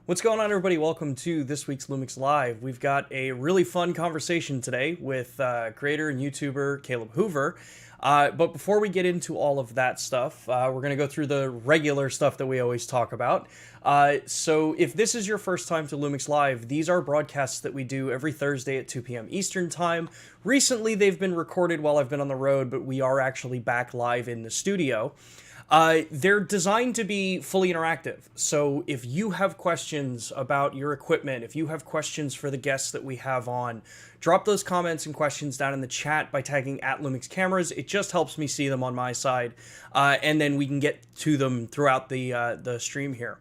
What's going on, everybody? Welcome to this week's Lumix Live. We've got a really fun conversation today with creator and YouTuber Caleb Hoover. But before we get into all of that stuff, we're going to go through the regular stuff that we always talk about. So if this is your first time to Lumix Live, these are broadcasts that we do every Thursday at 2 p.m. Eastern Time. Recently, they've been recorded while I've been on the road, but we are actually back live in the studio. They're designed to be fully interactive. So if you have questions about your equipment, if you have questions for the guests that we have on, drop those comments and questions down in the chat by tagging @Lumix Cameras. It just helps me see them on my side, and then we can get to them throughout the stream here.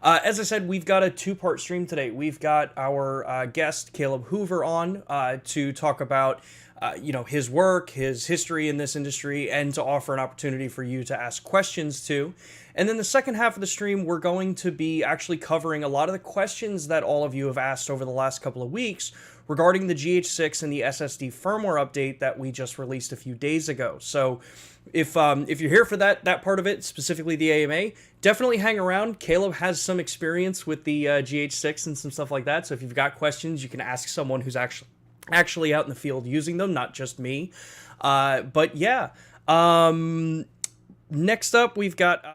As I said, we've got a two-part stream today. We've got our guest, Caleb Hoover, on to talk about his work, his history in this industry, and to offer an opportunity for you to ask questions to. And then the second half of the stream, we're going to be actually covering a lot of the questions that all of you have asked over the last couple of weeks regarding the GH6 and the SSD firmware update that we just released a few days ago. So if you're here for that part of it, specifically the AMA, definitely hang around. Caleb has some experience with the GH6 and some stuff like that. So if you've got questions, you can ask someone who's actually out in the field using them, not just me. But yeah, next up we've got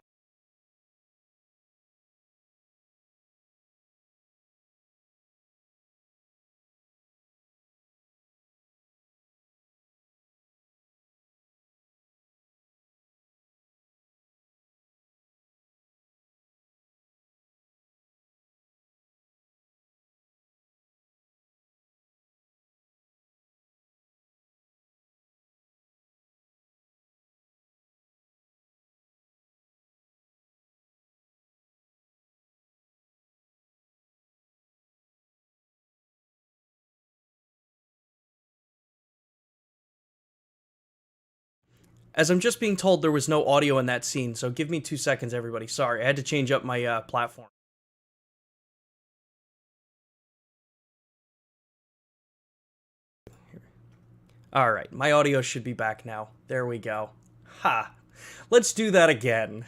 as I'm just being told there was no audio in that scene, so give me 2 seconds, everybody. Sorry, I had to change up my platform. All right, my audio should be back now. There we go. Ha! Let's do that again.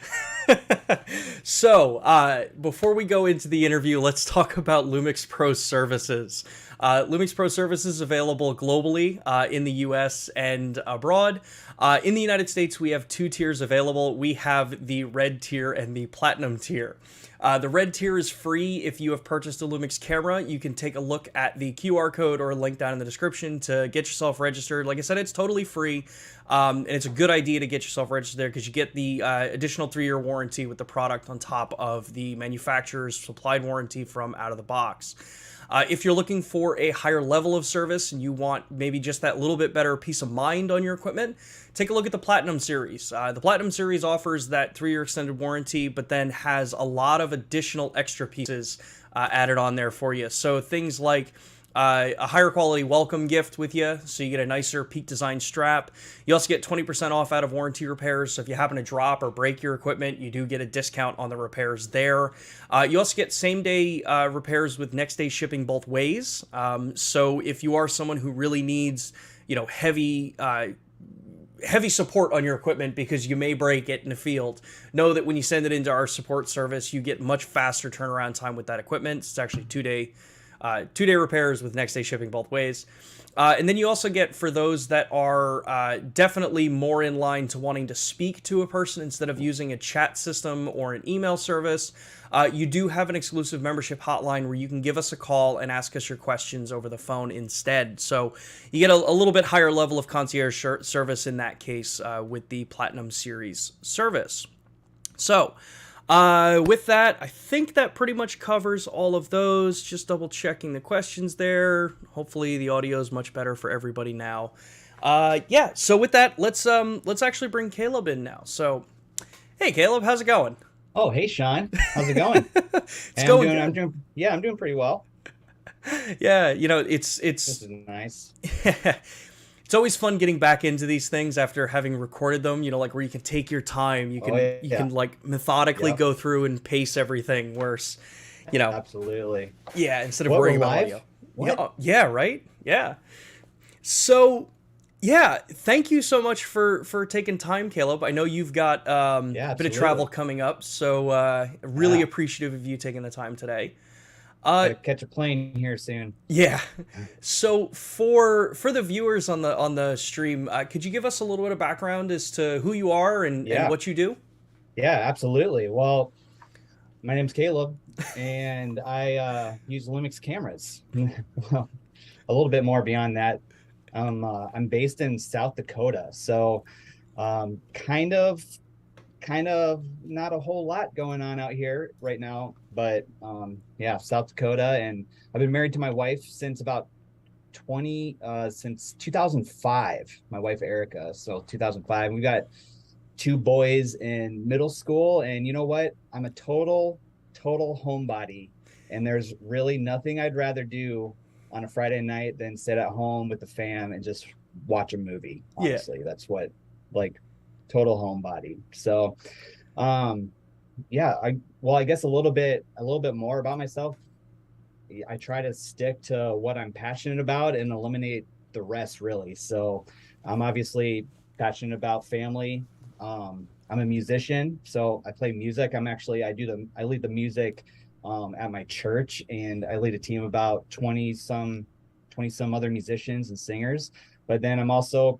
So, before we go into the interview, let's talk about Lumix Pro Services. Lumix Pro Services is available globally in the US and abroad. In the United States, we have 2 tiers available. We have the red tier and the platinum tier. The red tier is free. If you have purchased a Lumix camera, you can take a look at the QR code or link down in the description to get yourself registered. Like I said, it's totally free, and it's a good idea to get yourself registered there because you get the additional 3-year warranty with the product on top of the manufacturer's supplied warranty from out of the box. If you're looking for a higher level of service and you want maybe just that little bit better peace of mind on your equipment, take a look at the Platinum Series. The Platinum Series offers that 3-year extended warranty, but then has a lot of additional extra pieces added on there for you. So things like a higher quality welcome gift with you, so you get a nicer Peak Design strap. You also get 20% off out of warranty repairs, so if you happen to drop or break your equipment, you do get a discount on the repairs there. You also get same-day repairs with next-day shipping both ways. So if you are someone who really needs, heavy support on your equipment because you may break it in the field, know that when you send it into our support service, you get much faster turnaround time with that equipment. It's actually two-day repairs with next day shipping both ways. And then you also get, for those that are definitely more in line to wanting to speak to a person instead of using a chat system or an email service, you do have an exclusive membership hotline where you can give us a call and ask us your questions over the phone instead. So you get a little bit higher level of concierge service in that case with the Platinum Series service. So with that, I think that pretty much covers all of those. Just double checking the questions there. Hopefully the audio is much better for everybody now. Yeah, so with that, let's actually bring Caleb in now. So, hey Caleb, how's it going? Oh, hey Sean, how's it going? It's going good. I'm doing pretty well. Yeah, it's This is nice. It's always fun getting back into these things after having recorded them, like where you can take your time, you can like methodically go through and pace everything, whereas, Absolutely. Yeah, instead of worrying about audio. What? Yeah, right? Yeah. So, yeah, thank you so much for taking time, Caleb. I know you've got a bit of travel coming up, so really appreciative of you taking the time today. Uh, Gotta catch a plane here soon. yeah. So for the viewers on the stream, could you give us a little bit of background as to who you are and Yeah, what you do? yeah, absolutely. Well, my name's Caleb, and I use Lumix cameras. Well, a little bit more beyond that. I'm based in South Dakota, so kind of not a whole lot going on out here right now, but yeah, South Dakota, and I've been married to my wife since about 2005. My wife Erica, so 2005. We got two boys in middle school, and you know what? I'm a total homebody, and there's really nothing I'd rather do on a Friday night than sit at home with the fam and just watch a movie. Yeah. Honestly, that's what, like, total homebody. So yeah, I guess a little bit more about myself. I try to stick to what I'm passionate about and eliminate the rest, really. So I'm obviously passionate about family. I'm a musician, so I play music. I lead the music at my church, and I lead a team of about 20 some other musicians and singers. But then I'm also,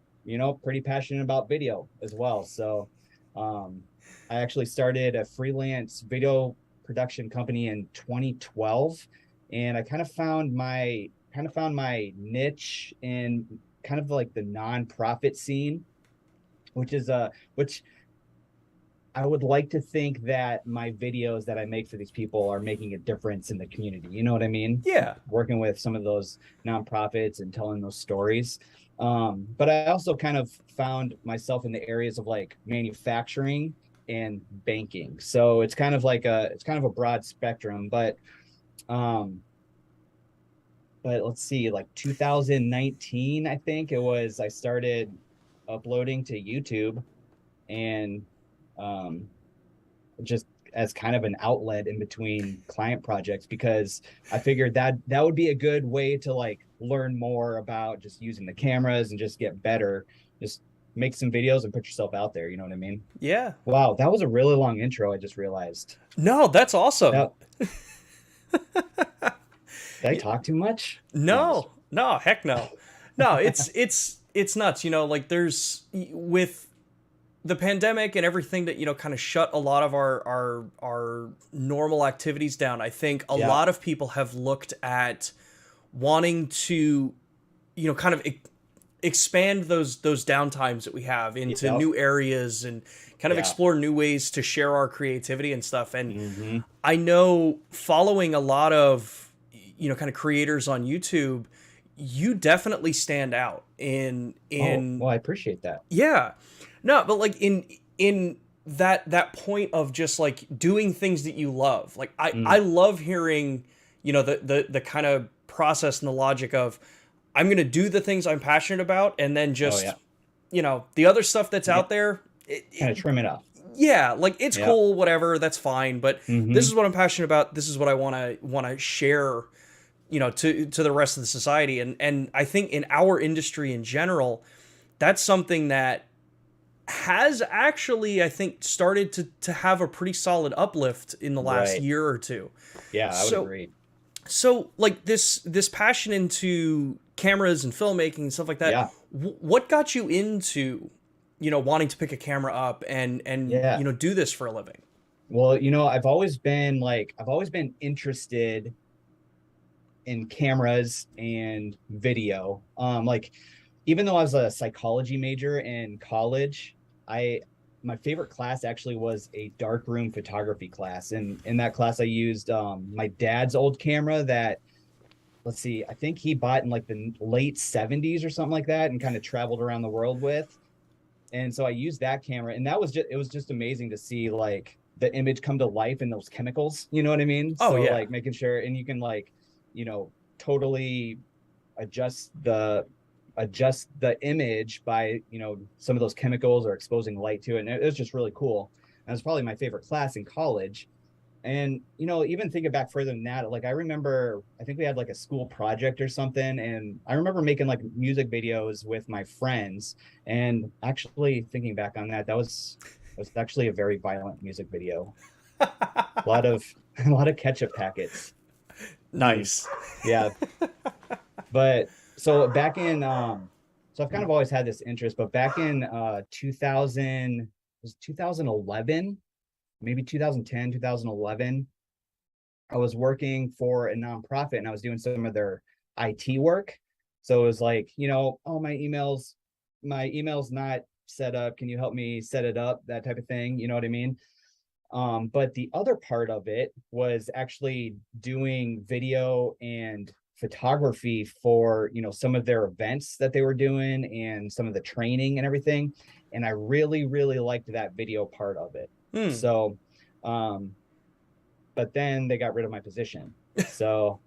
pretty passionate about video as well. So um, I actually started a freelance video production company in 2012, and I kind of found my niche in kind of like the nonprofit scene, which I would like to think that my videos that I make for these people are making a difference in the community. You know what I mean? Yeah. Working with some of those nonprofits and telling those stories. But I also kind of found myself in the areas of like manufacturing and banking. So it's kind of a broad spectrum, um, but let's see, like 2019, I think it was, I started uploading to YouTube, and um, just as kind of an outlet in between client projects, because I figured that that would be a good way to like learn more about just using the cameras and just get better. Just make some videos and put yourself out there. You know what I mean? Yeah. Wow, that was a really long intro. I just realized. No, that's awesome. Now, did I talk too much? No, I'm just. No, no, heck no. No, it's nuts, like there's with the pandemic and everything that, kind of shut a lot of our normal activities down. I think a Yeah, lot of people have looked at wanting to, kind of expand those downtimes that we have into yep, new areas and kind of yeah. explore new ways to share our creativity and stuff. And Mm-hmm. I know following a lot of, kind of creators on YouTube, you definitely stand out Oh, in well, I appreciate that. yeah. No, but like in that point of just like doing things that you love. Like I Mm. love hearing, the kind of process and the logic of I'm going to do the things I'm passionate about, and then Oh, just, yeah. the other stuff that's Yeah, out there, kind of trim it off. yeah, like it's Yeah. cool, whatever, that's fine, but this Mm-hmm. is what I'm passionate about. This is what I want to share, to the rest of the society. And I think in our industry in general, that's something that has actually, I think, started to have a pretty solid uplift in the last Right. year or two. Yeah, I would So agree. so like this passion into cameras and filmmaking and stuff like that, Yeah. what got you into, wanting to pick a camera up and Yeah. do this for a living? Well, I've always been interested in cameras and video. Like, even though I was a psychology major in college, I my favorite class actually was a darkroom photography class. And in that class I used my dad's old camera that, let's see, I think he bought in like the late 70s or something like that, and kind of traveled around the world with. And so I used that camera, and it was just amazing to see like the image come to life in those chemicals. You know what I mean? Oh So yeah. like making sure, and you can like, totally adjust the adjust the image by, some of those chemicals or exposing light to it. And it was just really cool. And it was probably my favorite class in college. And even thinking back further than that, like I remember, I think we had like a school project or something, and I remember making like music videos with my friends. And actually, thinking back on that, that was actually a very violent music video. A lot of a lot of ketchup packets. Nice. Yeah. But so back in so I've kind of always had this interest, but back in 2000 was 2011, maybe 2010, 2011, I was working for a nonprofit and I was doing some of their IT work. So it was like, oh, my email's not set up. Can you help me set it up? That type of thing. You know what I mean? But the other part of it was actually doing video and photography for, some of their events that they were doing and some of the training and everything. And I really, really liked that video part of it. So, but then they got rid of my position. So,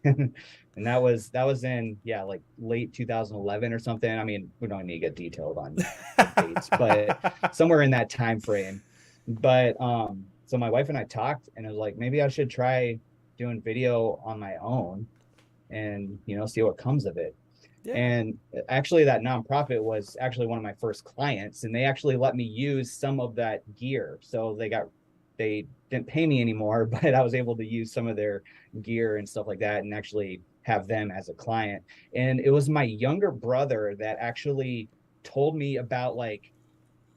and that was in, like late 2011 or something. I mean, we don't need to get detailed on the dates, but somewhere in that time frame. But so my wife and I talked, and it was like, maybe I should try doing video on my own and see what comes of it. Yeah. And actually that nonprofit was actually one of my first clients, and they actually let me use some of that gear. So they didn't pay me anymore, but I was able to use some of their gear and stuff like that and actually have them as a client. And it was my younger brother that actually told me about like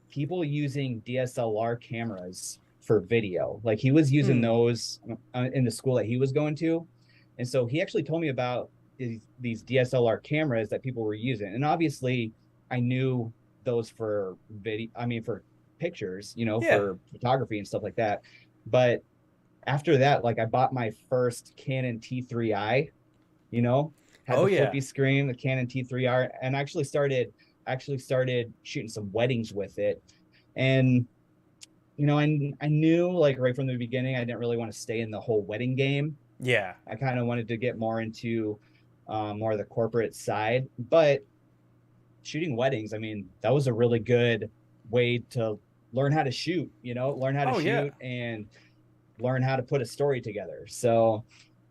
people using DSLR cameras for video. Like he was using those in the school that he was going to. And so he actually told me about these DSLR cameras that people were using. And obviously I knew those for video, for pictures, for photography and stuff like that. But after that, like I bought my first Canon T3i, had the flippy screen, the Canon T3i, and actually started shooting some weddings with it. And I knew like right from the beginning I didn't really want to stay in the whole wedding game. Yeah, I kind of wanted to get more into more of the corporate side. But shooting weddings, that was a really good way to learn how to shoot, learn how to shoot and learn how to put a story together. So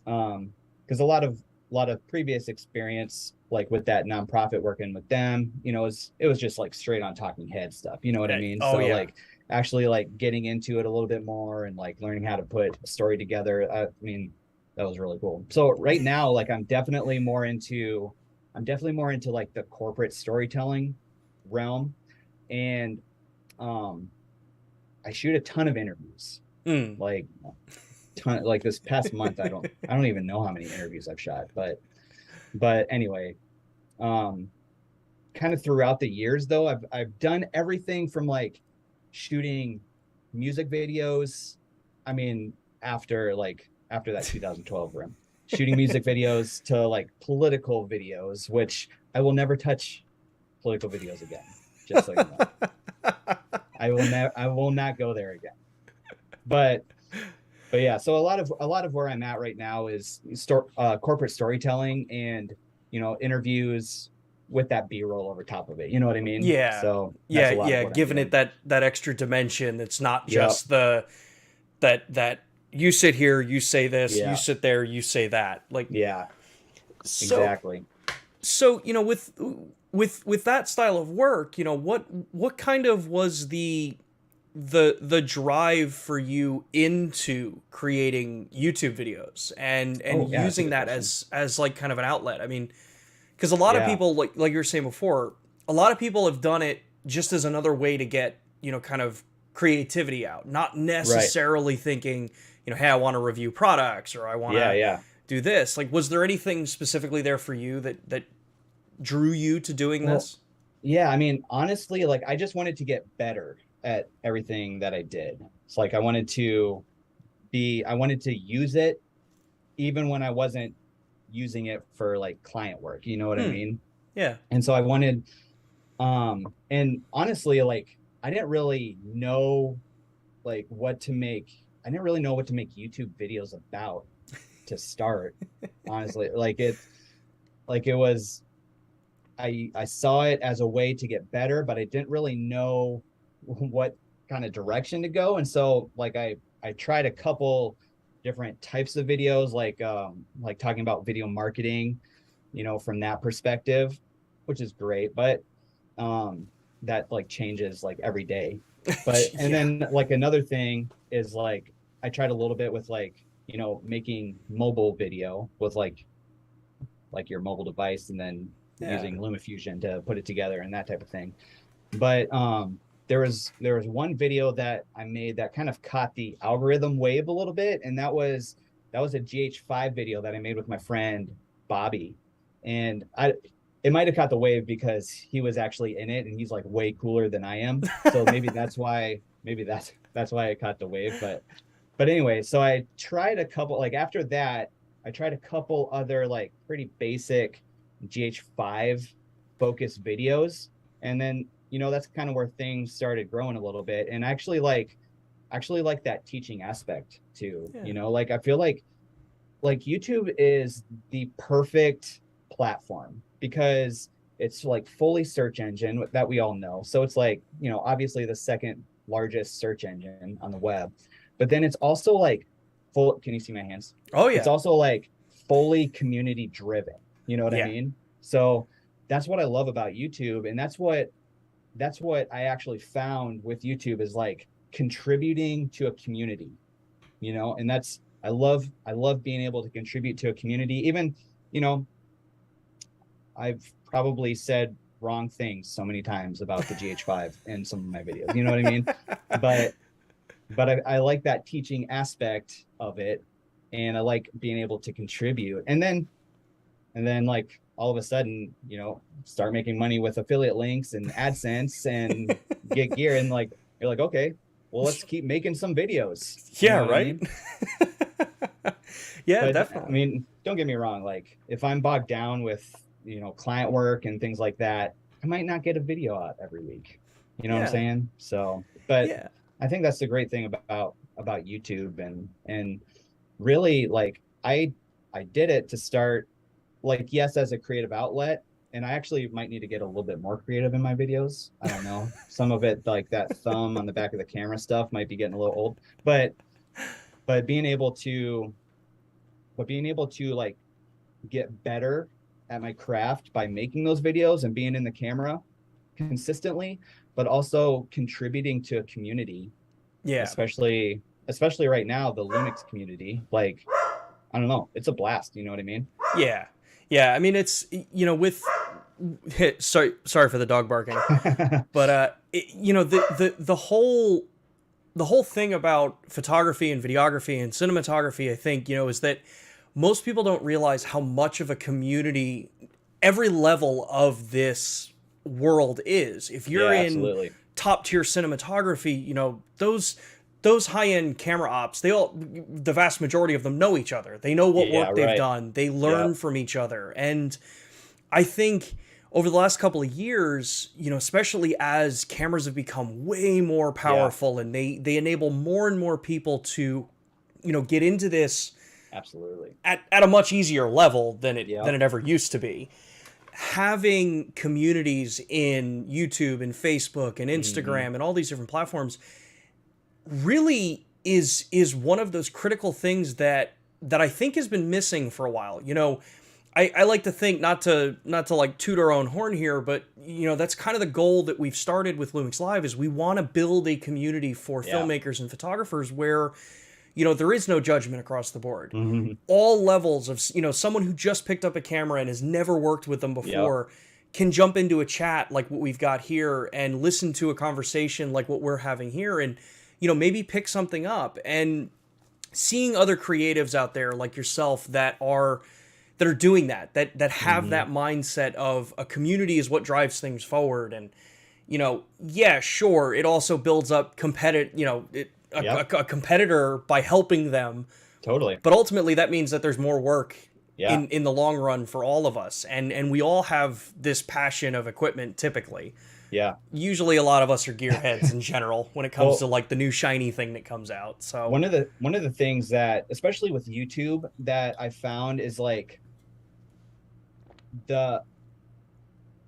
because a lot of previous experience like with that nonprofit working with them, it was just like straight on talking head stuff, you know what I mean? Like actually like getting into it a little bit more and like learning how to put a story together, that was really cool. So right now, like I'm definitely more into like the corporate storytelling realm. And I shoot a ton of interviews. Like this past month, I don't even know how many interviews I've shot, but anyway, kind of throughout the years though, I've done everything from like shooting music videos. After that 2012 room, shooting music videos to like political videos, which I will never touch political videos again. Just so you know. I will not go there again. But yeah, so a lot of where I'm at right now is corporate storytelling and interviews with that B-roll over top of it. You know what I mean? Yeah. So giving it that extra dimension. It's not just that you sit here, you say this, you sit there, you say that. Like exactly. So with that style of work, what kind of was the drive for you into creating YouTube videos and using that as like kind of an outlet? Because a lot of people, like you were saying before, a lot of people have done it just as another way to get, kind of creativity out, not necessarily thinking, hey, I want to review products or I want to do this. Like, was there anything specifically there for you that drew you to doing this? Yeah, honestly, like I just wanted to get better at everything that I did. It's like I wanted to use it even when I wasn't using it for like client work, you know what I mean? Yeah. And so I wanted and honestly, like I didn't really know what to make YouTube videos about to start. Honestly, I saw it as a way to get better, but I didn't really know what kind of direction to go. And so like I tried a couple different types of videos, like talking about video marketing, from that perspective, which is great, but that like changes like every day. But and then like another thing is like I tried a little bit with like you know, making mobile video with like your mobile device and then Yeah. using LumaFusion to put it together and that type of thing. But there was one video that I made that kind of caught the algorithm wave a little bit, and that was a GH5 video that I made with my friend Bobby. And I it might have caught the wave because he was actually in it and he's like way cooler than I am. So maybe that's why I caught the wave. But anyway, so I tried a couple, like after that, I tried a couple other like pretty basic GH5 focused videos. And then, you know, that's kind of where things started growing a little bit. And actually like that teaching aspect too. Yeah. You know, like I feel like YouTube is the perfect platform because it's like fully search engine that we all know. So it's like, you know, obviously the second largest search engine on the web. But then it's also like full, can you see my hands? Oh It's yeah. also like fully community driven. You know what I Yeah. mean? So that's what I love about YouTube. And that's what I actually found with YouTube is like contributing to a community, you know, and that's I love being able to contribute to a community. Even, you know, I've probably said wrong things so many times about the GH5 in some of my videos. You know what I mean? But I like that teaching aspect of it, and I like being able to contribute. And then like all of a sudden, you know, start making money with affiliate links and AdSense and get gear, and like you're like, okay, well, let's keep making some videos. You Yeah, know what I right? mean? Yeah, But I definitely. mean, don't get me wrong. Like if I'm bogged down with, you know, client work and things like that, I might not get a video out every week. You know what I'm Yeah. saying? So, but Yeah. I think that's the great thing about YouTube, and really like I did it to start, like, yes, as a creative outlet. And I actually might need to get a little bit more creative in my videos. I don't know. Some of it, like that thumb on the back of the camera stuff, might be getting a little old. But being able to like get better at my craft by making those videos and being in the camera consistently, but also contributing to a community, Yeah. especially right now, the Lumix community. Like, I don't know, it's a blast. You know what I mean? Yeah. Yeah. I mean, it's, you know, with, sorry for the dog barking, but, the whole thing about photography and videography and cinematography, I think, you know, is that most people don't realize how much of a community every level of this world is. If you're Yeah, in absolutely. top tier cinematography, you know, those high end camera ops, the vast majority of them know each other. They know what Yeah, work they've right. done. They Yeah. learn from each other. And I think over the last couple of years, you know, especially as cameras have become way more Yeah, powerful and they enable more and more people to, you know, get into this absolutely. at a much easier level than it Yeah. than it ever used to be. Having communities in YouTube and Facebook and Hmm. Instagram and all these different platforms really is one of those critical things that I think has been missing for a while. You know, I like to think, not to like toot our own horn here, but you know, that's kind of the goal that we've started with Lumix Live is we want to build a community for Yeah. filmmakers and photographers where, you know, there is no judgment across the board. Hmm. All levels of, you know, someone who just picked up a camera and has never worked with them Yep. before can jump into a chat like what we've got here and listen to a conversation like what we're having here, and you know, maybe pick something up. And seeing other creatives out there like yourself that are doing that have Hmm. that mindset of a community is what drives things forward. And you know, yeah, sure, it also builds up competitive, you know, Yep. a competitor by helping them, Totally. but ultimately that means that there's more work Yeah. in the long run for all of us. And we all have this passion of equipment typically. Yeah. Usually a lot of us are gearheads in general when it comes to Well, like the new shiny thing that comes out. So one of the things that, especially with YouTube, that I found is like the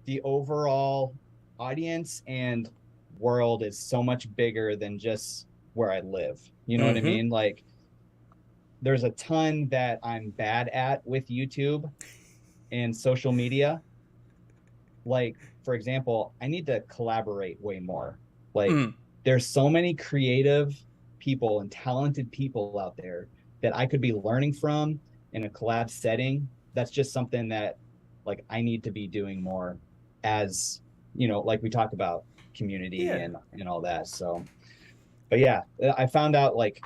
the overall audience and world is so much bigger than just where I live. You know what I mhm. mean? Like there's a ton that I'm bad at with YouTube and social media. Like, for example, I need to collaborate way more. Like Mm. there's so many creative people and talented people out there that I could be learning from in a collab setting, that's just something that like I need to be doing more as, like we talk about community Yeah. and all that. So, but yeah, I found out like,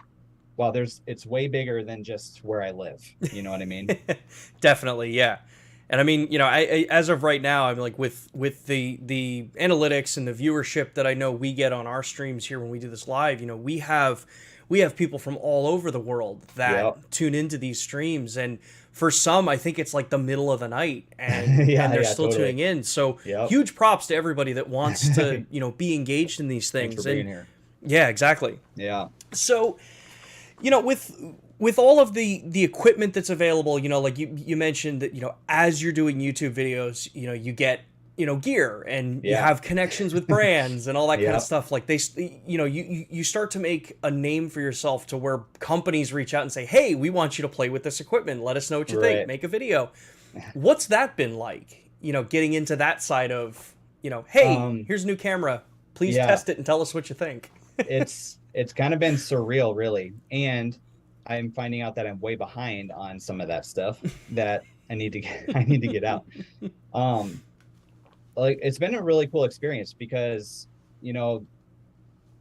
well, it's way bigger than just where I live. You know what I mean? Definitely, yeah. And I mean, I as of right now, I'm like with the analytics and the viewership that I know we get on our streams here when we do this live. We have people from all over the world Yep. that tune into these streams, and for some, I think it's like the middle of the night, and Yeah, they're yeah, still totally. tuning in. So Yep. huge props to everybody that wants to be engaged in these Thanks for things. And being here. yeah, exactly. Yeah. So with all of the equipment that's available, like you mentioned that, as you're doing YouTube videos, you get, gear, and you Yeah. have connections with brands and all that kind of Yep. stuff. Like you start to make a name for yourself to where companies reach out and say, hey, we want you to play with this equipment, let us know what you think, Right. make a video. What's that been like, getting into that side of, hey, here's a new camera, please Yeah, test it and tell us what you think. it's kind of been surreal, really. And I'm finding out that I'm way behind on some of that stuff that I need to get out. Um, like it's been a really cool experience because, you know,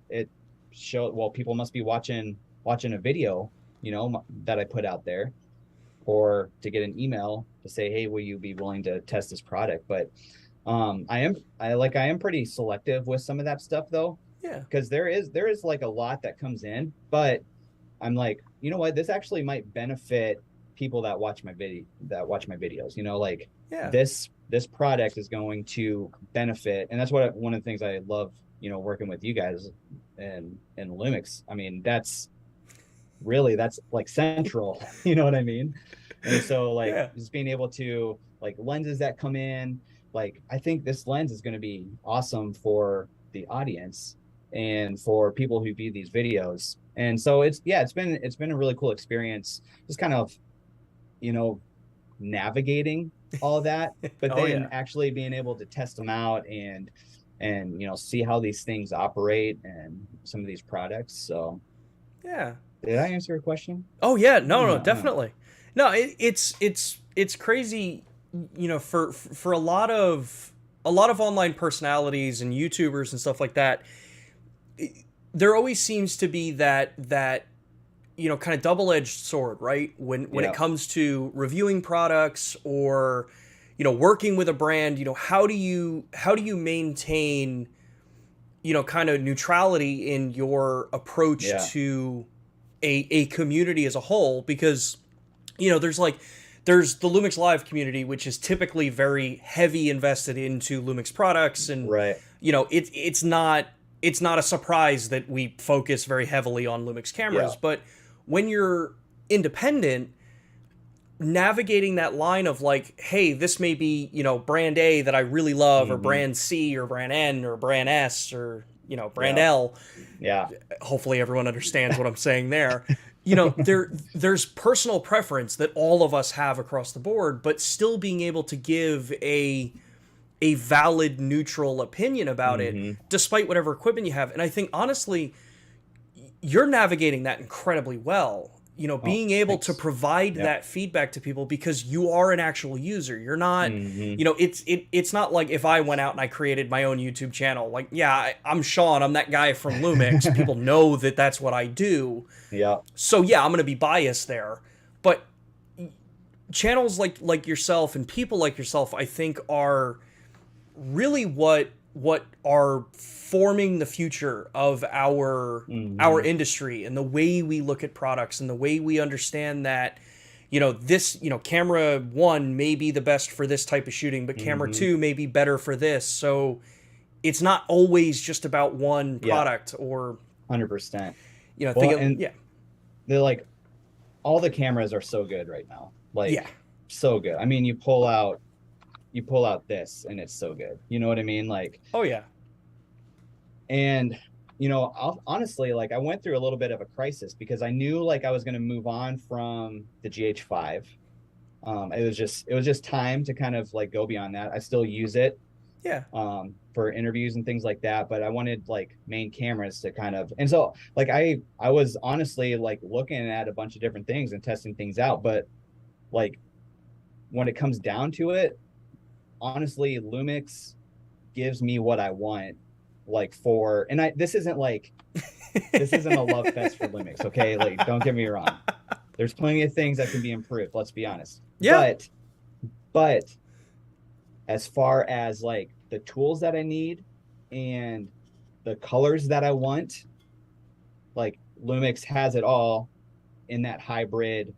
it showed, well, people must be watching a video, that I put out there, or to get an email to say, hey, will you be willing to test this product? But I am pretty selective with some of that stuff though, Yeah. because there is like a lot that comes in, but I'm like, you know what, this actually might benefit people that watch my videos, like Yeah. this product is going to benefit. And that's what one of the things I love, working with you guys and Lumix. I mean, that's like central, you know what I mean? And so like Yeah. just being able to like lenses that come in, like I think this lens is going to be awesome for the audience and for people who view these videos. And so it's been a really cool experience, just kind of, you know, navigating all of that, but Oh then yeah. actually being able to test them out and see how these things operate and some of these products. So Yeah. did I answer your question? Oh yeah. No, no, Yeah. definitely. No, it's crazy, for a lot of online personalities and YouTubers and stuff like that. There always seems to be that kind of double-edged sword, right? When it Yeah. comes to reviewing products or working with a brand, how do you maintain kind of neutrality in your approach Yeah. to a community as a whole? Because there's the Lumix Live community, which is typically very heavy invested into Lumix products, and Right. it's not a surprise that we focus very heavily on Lumix cameras. Yeah. But when you're independent, navigating that line of like, hey, this may be brand A that I really love, or Hmm. brand C, or brand N, or brand S, or brand Yeah. L. Yeah. Hopefully everyone understands what I'm saying there. There's personal preference that all of us have across the board, but still being able to give a valid neutral opinion about it, Hmm. despite whatever equipment you have. And I think honestly, you're navigating that incredibly well. Oh, Being able to thanks. provide Yep. that feedback to people because you are an actual user. You're not, Hmm. it's not like if I went out and I created my own YouTube channel. Like, yeah, I'm Sean. I'm that guy from Lumix. People know that that's what I do. Yeah. So yeah, I'm gonna be biased there. But channels like yourself and people like yourself, I think, are really what are forming the future of our Hmm. industry, and the way we look at products, and the way we understand that this camera one may be the best for this type of shooting, but camera Hmm. two may be better for this. So it's not always just about one Yeah. product, or 100%. think Well, of, and yeah. they're like, all the cameras are so good right now. Yeah. Like, so good. I mean, you pull out this and it's so good. You know what I mean? Like, Oh yeah. and honestly, like I went through a little bit of a crisis because I knew like I was going to move on from the GH5. It was just time to kind of like go beyond that. I still use it, Yeah. For interviews and things like that. But I wanted like main cameras to kind of, and so like I was honestly like looking at a bunch of different things and testing things out. But like when it comes down to it, honestly, Lumix gives me what I want. Like for, and I this isn't a love fest for Lumix, okay? Like don't get me wrong. There's plenty of things that can be improved, let's be honest. Yeah. But as far as like the tools that I need and the colors that I want, like Lumix has it all in that hybrid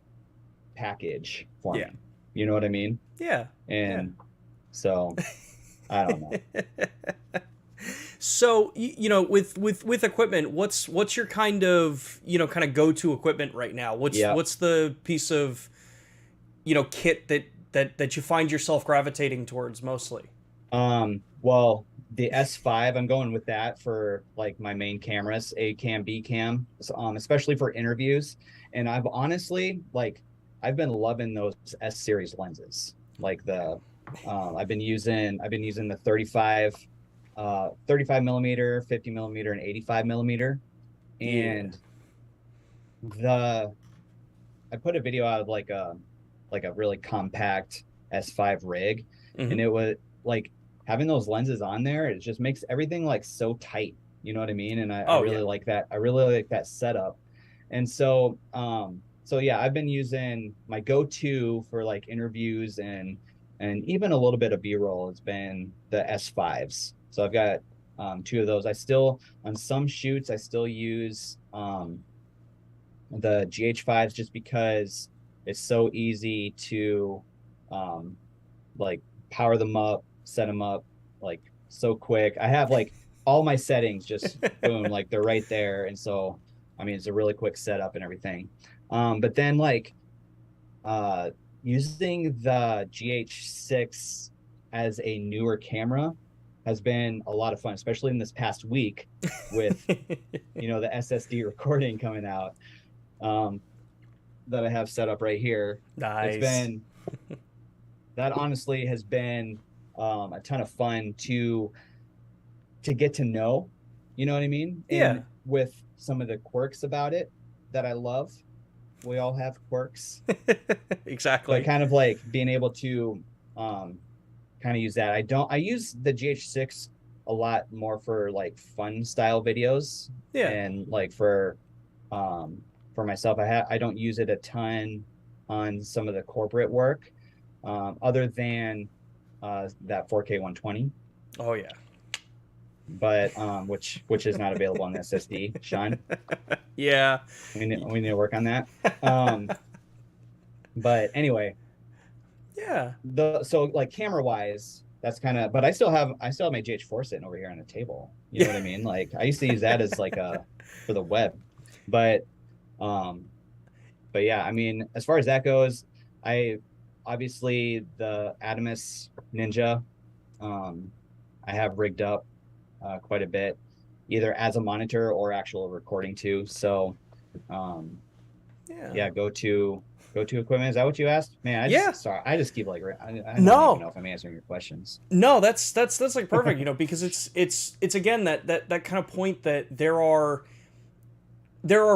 package for Yeah. me. You know what I mean? Yeah. And so I don't know. So you know, with equipment, what's your kind of, you know, kind of go-to equipment right now? Yeah. What's the piece of, you know, kit that you find yourself gravitating towards mostly? Well, the S5, I'm going with that for like my main cameras, A cam, B cam, especially for interviews. And I've honestly like I've been loving those S series lenses. Like the I've been using the 35 millimeter, 50 millimeter, and 85 millimeter. Yeah. And the I put a video out of like a really compact S5 rig, Hmm. and it was like having those lenses on there, it just makes everything like so tight. You know what I mean? And I Oh really yeah. like that. I really like that setup. And so yeah, I've been using my go-to for like interviews and even a little bit of B-roll has been the S5s. So I've got two of those. I still on some shoots I still use the GH5s just because it's so easy to um, like power them up, set them up like so quick. I have like all my settings just boom, like they're right there. And so, I mean, it's a really quick setup and everything. But then like uh, using the GH6 as a newer camera has been a lot of fun, especially in this past week with, you know, the SSD recording coming out. Um, that I have set up right here. It's Nice. been that honestly has been a ton of fun to get to know, you know what I mean? Yeah. And with some of the quirks about it that I love, we all have quirks, but Exactly. kind of like being able to um, kind of use that. I use the GH6 a lot more for like fun style videos Yeah. and like um, for myself. I don't use it a ton on some of the corporate work, other than that 4K 120, Oh yeah. but which is not available on the SSD. Sean, Yeah. we need to work on that. Um, but anyway, Yeah. the so like camera wise, that's kind of. But I still have my GH4 sitting over here on the table. You know Yeah. what I mean? Like I used to use that as like a for the web, but um, but yeah, I mean, as far as that goes, I obviously the Adamus Ninja, um, I have rigged up quite a bit, either as a monitor or actual recording too. So, um, Yeah. yeah, go to equipment. Is that what you asked? Man, Yeah. I just keep like I don't even No. know if I'm answering your questions. No, that's like perfect, you know, because it's again that kind of point that there are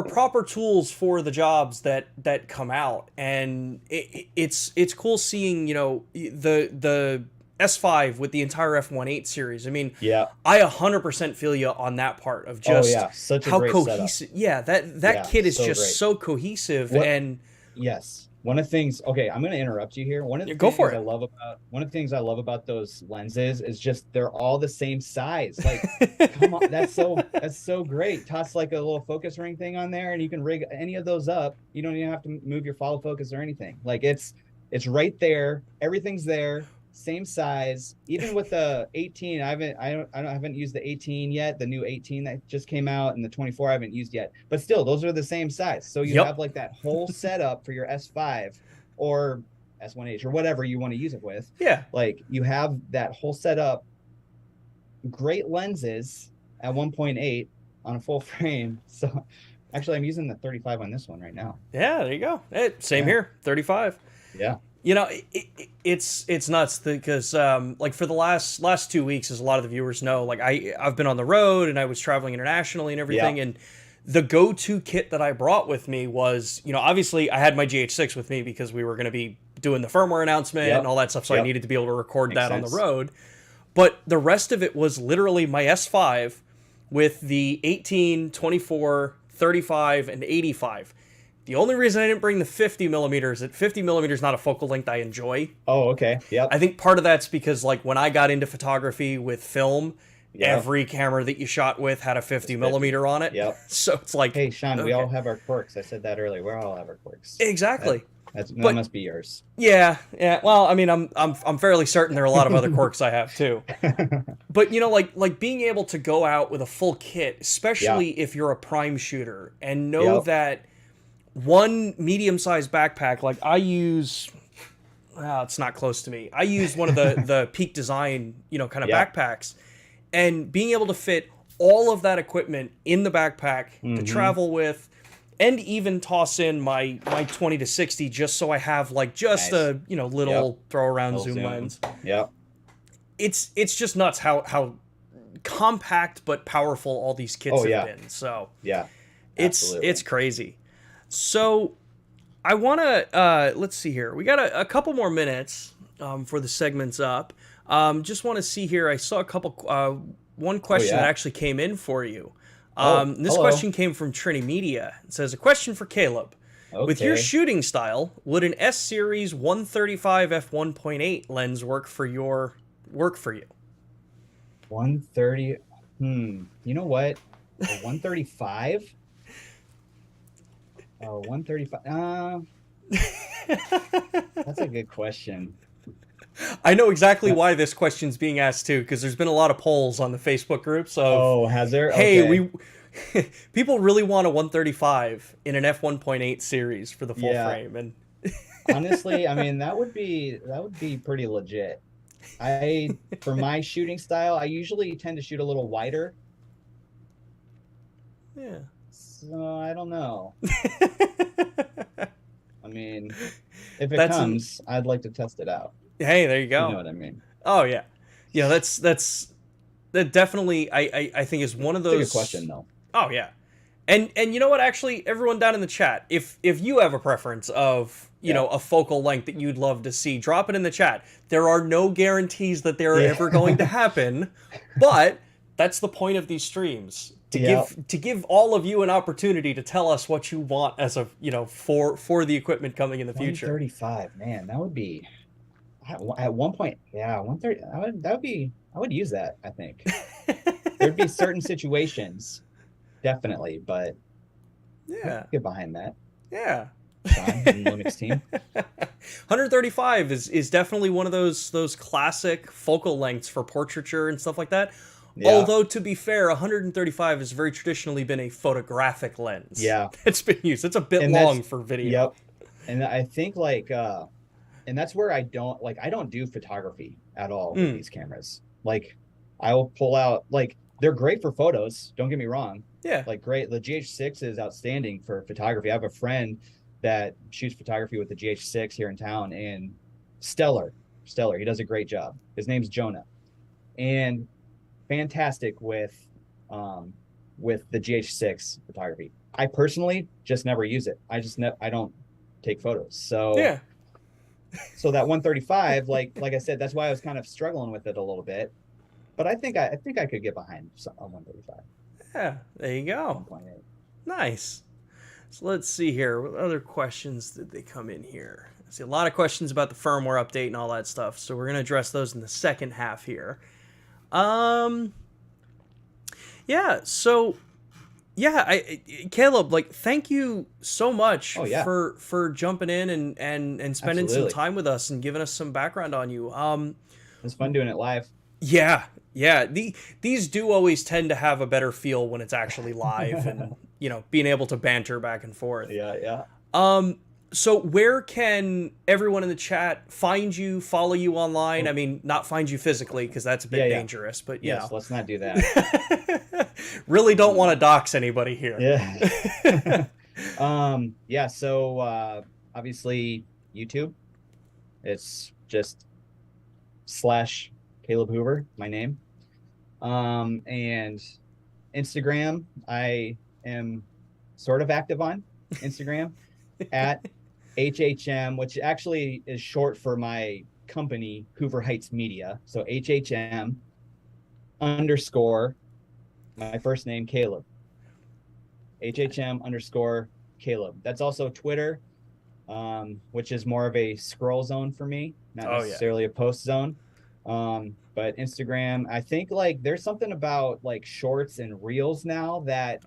proper tools for the jobs that come out, and it's cool seeing, you know, the S5 with the entire F18 series. I mean, Yeah. I 100% feel you on that part of Oh just yeah, such a how great setup. cohesive. Yeah, that Yeah, kit is so just great. so cohesive, What and Yes. One of the things, okay, I'm going to interrupt you here. yeah, go for it. One of the things I love about those lenses is just they're all the same size. Like, come on, that's so great. Toss like a little focus ring thing on there and you can rig any of those up. You don't even have to move your follow focus or anything. Like it's right there. Everything's there. Same size. Even with the 18, I haven't used the 18 yet. The new 18 that just came out and the 24 I haven't used yet. But still, those are the same size. So you Yep. have like that whole setup for your S5 or S1H or whatever you want to use it with. Yeah. Like you have that whole setup, great lenses at 1.8 on a full frame. So actually I'm using the 35 on this one right now. Yeah, there you go. Hey, same Yeah. here. 35. Yeah. You know, it's nuts because like for the last 2 weeks, as a lot of the viewers know, like I've been on the road and I was traveling internationally and everything, Yeah. and the go-to kit that I brought with me was, you know, obviously I had my GH6 with me because we were going to be doing the firmware announcement and Yep. all that stuff, so I Yep. needed to be able to record Makes that on the sense. road. But the rest of it was literally my S5 with the 18, 24, 35, and 85. The only reason I didn't bring the 50 millimeters, that 50 millimeters not a focal length I enjoy. Oh, okay. Yep. I think part of that's because like when I got into photography with film, Yep. every camera that you shot with had a 50 It's 50. millimeter on it. Yep. So it's like, Hey, Sean, we all okay, have our quirks. I said that earlier. We all have our quirks. That exactly. that But must be yours. yeah, yeah. Well, I mean, I'm fairly certain there are a lot of other quirks I have too. But you know, like being able to go out with a full kit, Yeah. especially if you're a prime shooter, and know Yep. that one medium-sized backpack, like I use, well, it's not close to me. I use one of the Peak Design, you know, kind of Yeah. backpacks, and being able to fit all of that equipment in the backpack to Mm-hmm. travel with, and even toss in my 20 to 60 just so I have like just Nice. a, you know, Yep. little throw around Little zoom zoom. lens. Yep. It's just nuts how compact but powerful all these kits Oh have yeah. been. So Yeah. it's Absolutely. crazy. So I want to let's see here. We got a couple more minutes for the segments up. Just want to see here. I saw a couple. One Oh question that yeah. actually came in for you. Oh, This hello. question came from Trini Media. It says a question for Caleb. With your Okay. shooting style, would an S series 135 f1.8 lens work for you? 130. You know what? A 135? 135. That's a good question. I know exactly Uh, why this question's being asked too, because there's been a lot of polls on the Facebook groups of, Oh, has there? hey, Okay. we people really want a 135 in an f1.8 series for the full Yeah. frame, and Honestly, I mean, that would be pretty legit. For my shooting style, I usually tend to shoot a little wider. yeah. So I don't know. I mean, if it That's an comes, I'd like to test it out. hey, there you You know go. what I mean? Oh yeah, yeah. That definitely I think is one of It's a good those. question, though. Oh yeah, and you know what? Actually, everyone down in the chat, if you have a preference of, you Yeah. know, a focal length that you'd love to see, drop it in the chat. There are no guarantees that they're ever going to Yeah. happen, but that's the point of these streams, to Yeah. give all of you an opportunity to tell us what you want as a, you know, for the equipment coming in the future. 135, man, that would be at one point, yeah, 130. I would use that, I think. There'd be certain situations, definitely, but I Yeah, could get behind that. yeah. Sean and Lumix team. 135 is definitely one of those classic focal lengths for portraiture and stuff like that. Yeah. Although to be fair, 135 has very traditionally been a photographic lens. Yeah. It's been used. It's a bit And long for video. yep. And I think like and that's where I don't do photography at all with Mm, these cameras. Like I will pull out, like, they're great for photos, don't get me wrong. yeah. Like great, the GH6 is outstanding for photography. I have a friend that shoots photography with the GH6 here in town, and stellar. He does a great job. His name's Jonah. And fantastic with the GH6 photography. I personally just never use it. I don't take photos. So Yeah. that 135, like I said, that's why I was kind of struggling with it a little bit. But I think I could get behind a 135, Yeah. There you go. 1.8. Nice. So let's see here. What other questions did they come in here? I see a lot of questions about the firmware update and all that stuff. So we're going to address those in the second half here. Um, yeah. So yeah, Caleb, like, thank you so much Oh yeah, for jumping in and spending some absolutely. time with us and giving us some background on you. It's fun doing it live. Yeah, yeah. These do always tend to have a better feel when it's actually live, and, you know, being able to banter back and forth. Yeah, yeah. So where can everyone in the chat find you, follow you online? I Oh, mean, not find you physically, because that's a yeah, bit yeah. dangerous, but you Yes, know. let's not do that. Really don't want to dox anybody here. Yeah. Yeah, so obviously YouTube, It's just slash Caleb Hoover, my name. And Instagram, I am sort of active on Instagram at HHM, which actually is short for my company, Hoover Heights Media. So HHM underscore my first name, Caleb. HHM underscore Caleb. That's also Twitter, which is more of a scroll zone for me, not necessarily a post zone. But Instagram, I think like there's something about like shorts and reels now that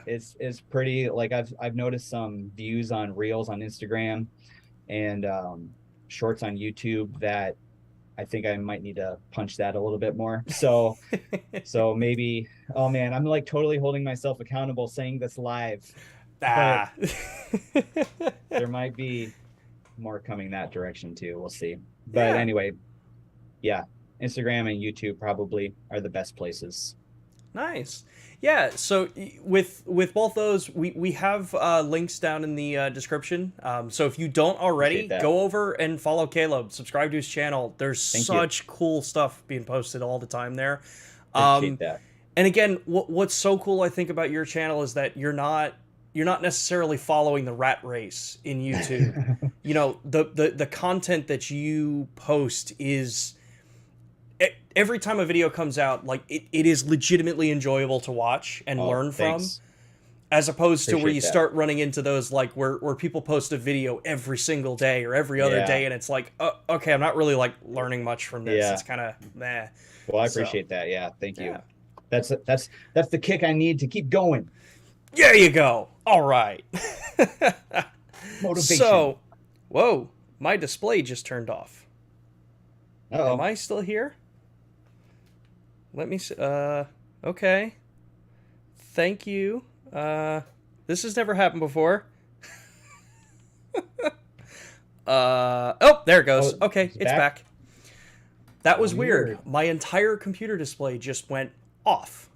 is pretty, like I've noticed some views on reels on Instagram and shorts on YouTube that I think I might need to punch that a little bit more. So maybe, oh man, I'm like totally holding myself accountable saying this live. But there might be more coming that direction too. We'll see. But anyway, yeah, Instagram and YouTube probably are the best places. Nice. Yeah, so with both those, we have links down in the description. So if you don't already, go over and follow Caleb. Subscribe to his channel. There's such cool stuff being posted all the time there. Appreciate that. And again, what's so cool I think about your channel is that you're not necessarily following the rat race in YouTube. You know, the content that you post is, every time a video comes out, like it is legitimately enjoyable to watch and learn from, as opposed to where you start running into those like where people post a video every single day or every other day, and it's like, oh, okay, I'm not really like learning much from this. It's kind of meh. Well, I appreciate that. Yeah, thank you. That's the kick I need to keep going. There you go. All right. Motivation. So, whoa, my display just turned off. Uh-oh. Am I still here? Let me see. Okay. Thank you. This has never happened before. Oh, there it goes. Okay, it's back. That was weird. My entire computer display just went off.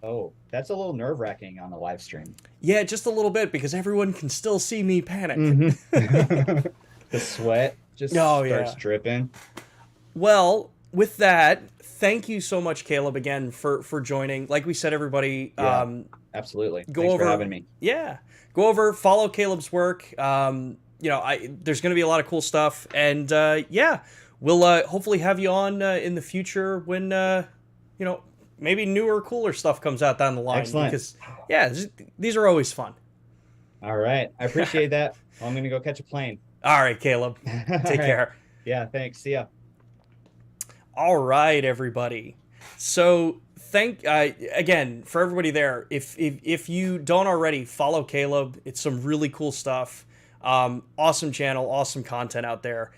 Oh, that's a little nerve-wracking on the live stream. Yeah, just a little bit, because everyone can still see me panic. Mm-hmm. The sweat just starts dripping. Well, with that, thank you so much, Caleb, again for joining. Like we said, everybody, absolutely. Thanks for having me. Yeah, go over, follow Caleb's work. You know, there's going to be a lot of cool stuff, and yeah, we'll hopefully have you on in the future when you know, maybe newer, cooler stuff comes out down the line. Excellent. Because yeah, these are always fun. All right, I appreciate that. Well, I'm gonna go catch a plane. All right, Caleb. Take care. Yeah, thanks. See ya. All right, everybody. So again, for everybody there, if you don't already, follow Caleb. It's some really cool stuff. Awesome channel, awesome content out there.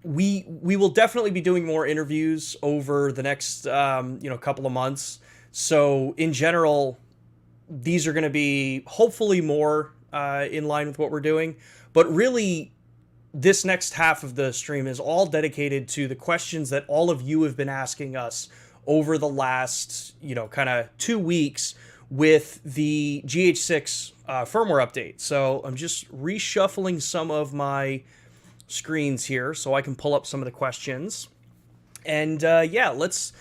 We will definitely be doing more interviews over the next couple of months. So in general, these are going to be hopefully more in line with what we're doing. But really, this next half of the stream is all dedicated to the questions that all of you have been asking us over the last, kind of 2 weeks with the GH6 firmware update. So I'm just reshuffling some of my screens here so I can pull up some of the questions. And yeah, let's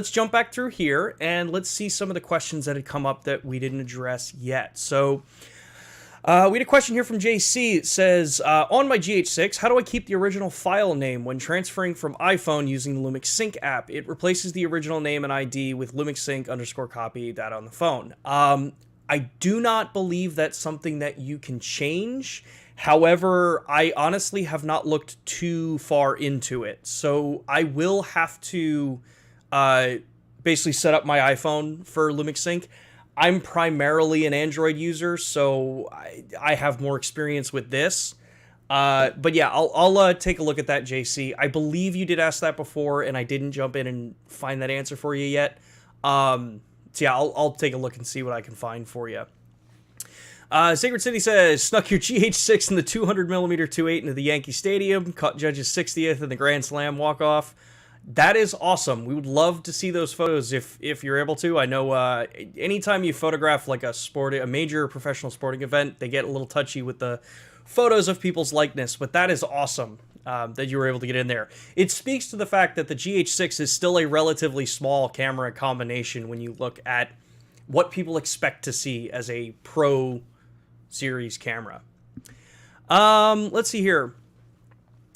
jump back through here and let's see some of the questions that had come up that we didn't address yet. So we had a question here from JC. It says, on my GH6, how do I keep the original file name when transferring from iPhone using the Lumix Sync app? It replaces the original name and ID with Lumix Sync _copy that on the phone. I do not believe that's something that you can change. However, I honestly have not looked too far into it. So I will have to basically set up my iPhone for Lumix Sync. I'm primarily an Android user, so I have more experience with this. But yeah, I'll take a look at that, JC. I believe you did ask that before, and I didn't jump in and find that answer for you yet. So yeah, I'll take a look and see what I can find for you. Sacred City says, snuck your GH6 in the 200mm 2.8 into the Yankee Stadium, caught Judge's 60th in the Grand Slam walk-off. That is awesome. We would love to see those photos if you're able to. I know anytime you photograph like a major professional sporting event, they get a little touchy with the photos of people's likeness, but that is awesome that you were able to get in there. It speaks to the fact that the GH6 is still a relatively small camera combination when you look at what people expect to see as a Pro series camera. Let's see here.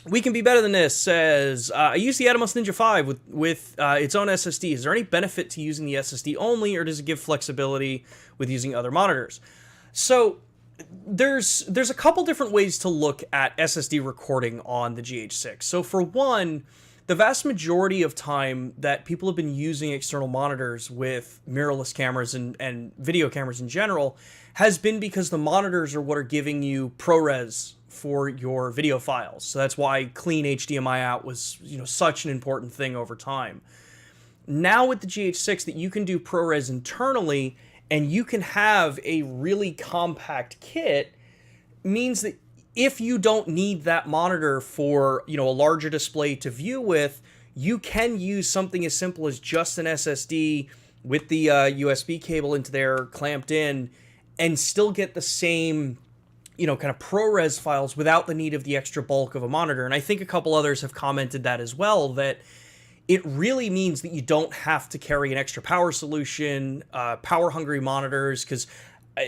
We can be better than this says, I use the Atomos Ninja 5 with its own SSD. Is there any benefit to using the SSD only, or does it give flexibility with using other monitors? So there's a couple different ways to look at SSD recording on the GH6. So for one, the vast majority of time that people have been using external monitors with mirrorless cameras and video cameras in general has been because the monitors are what are giving you ProRes for your video files. So that's why clean HDMI out was, such an important thing over time. Now with the GH6 that you can do ProRes internally and you can have a really compact kit means that if you don't need that monitor for, a larger display to view with, you can use something as simple as just an SSD with the USB cable into there clamped in and still get the same kind of ProRes files without the need of the extra bulk of a monitor. And I think a couple others have commented that as well, that it really means that you don't have to carry an extra power solution, power hungry monitors, because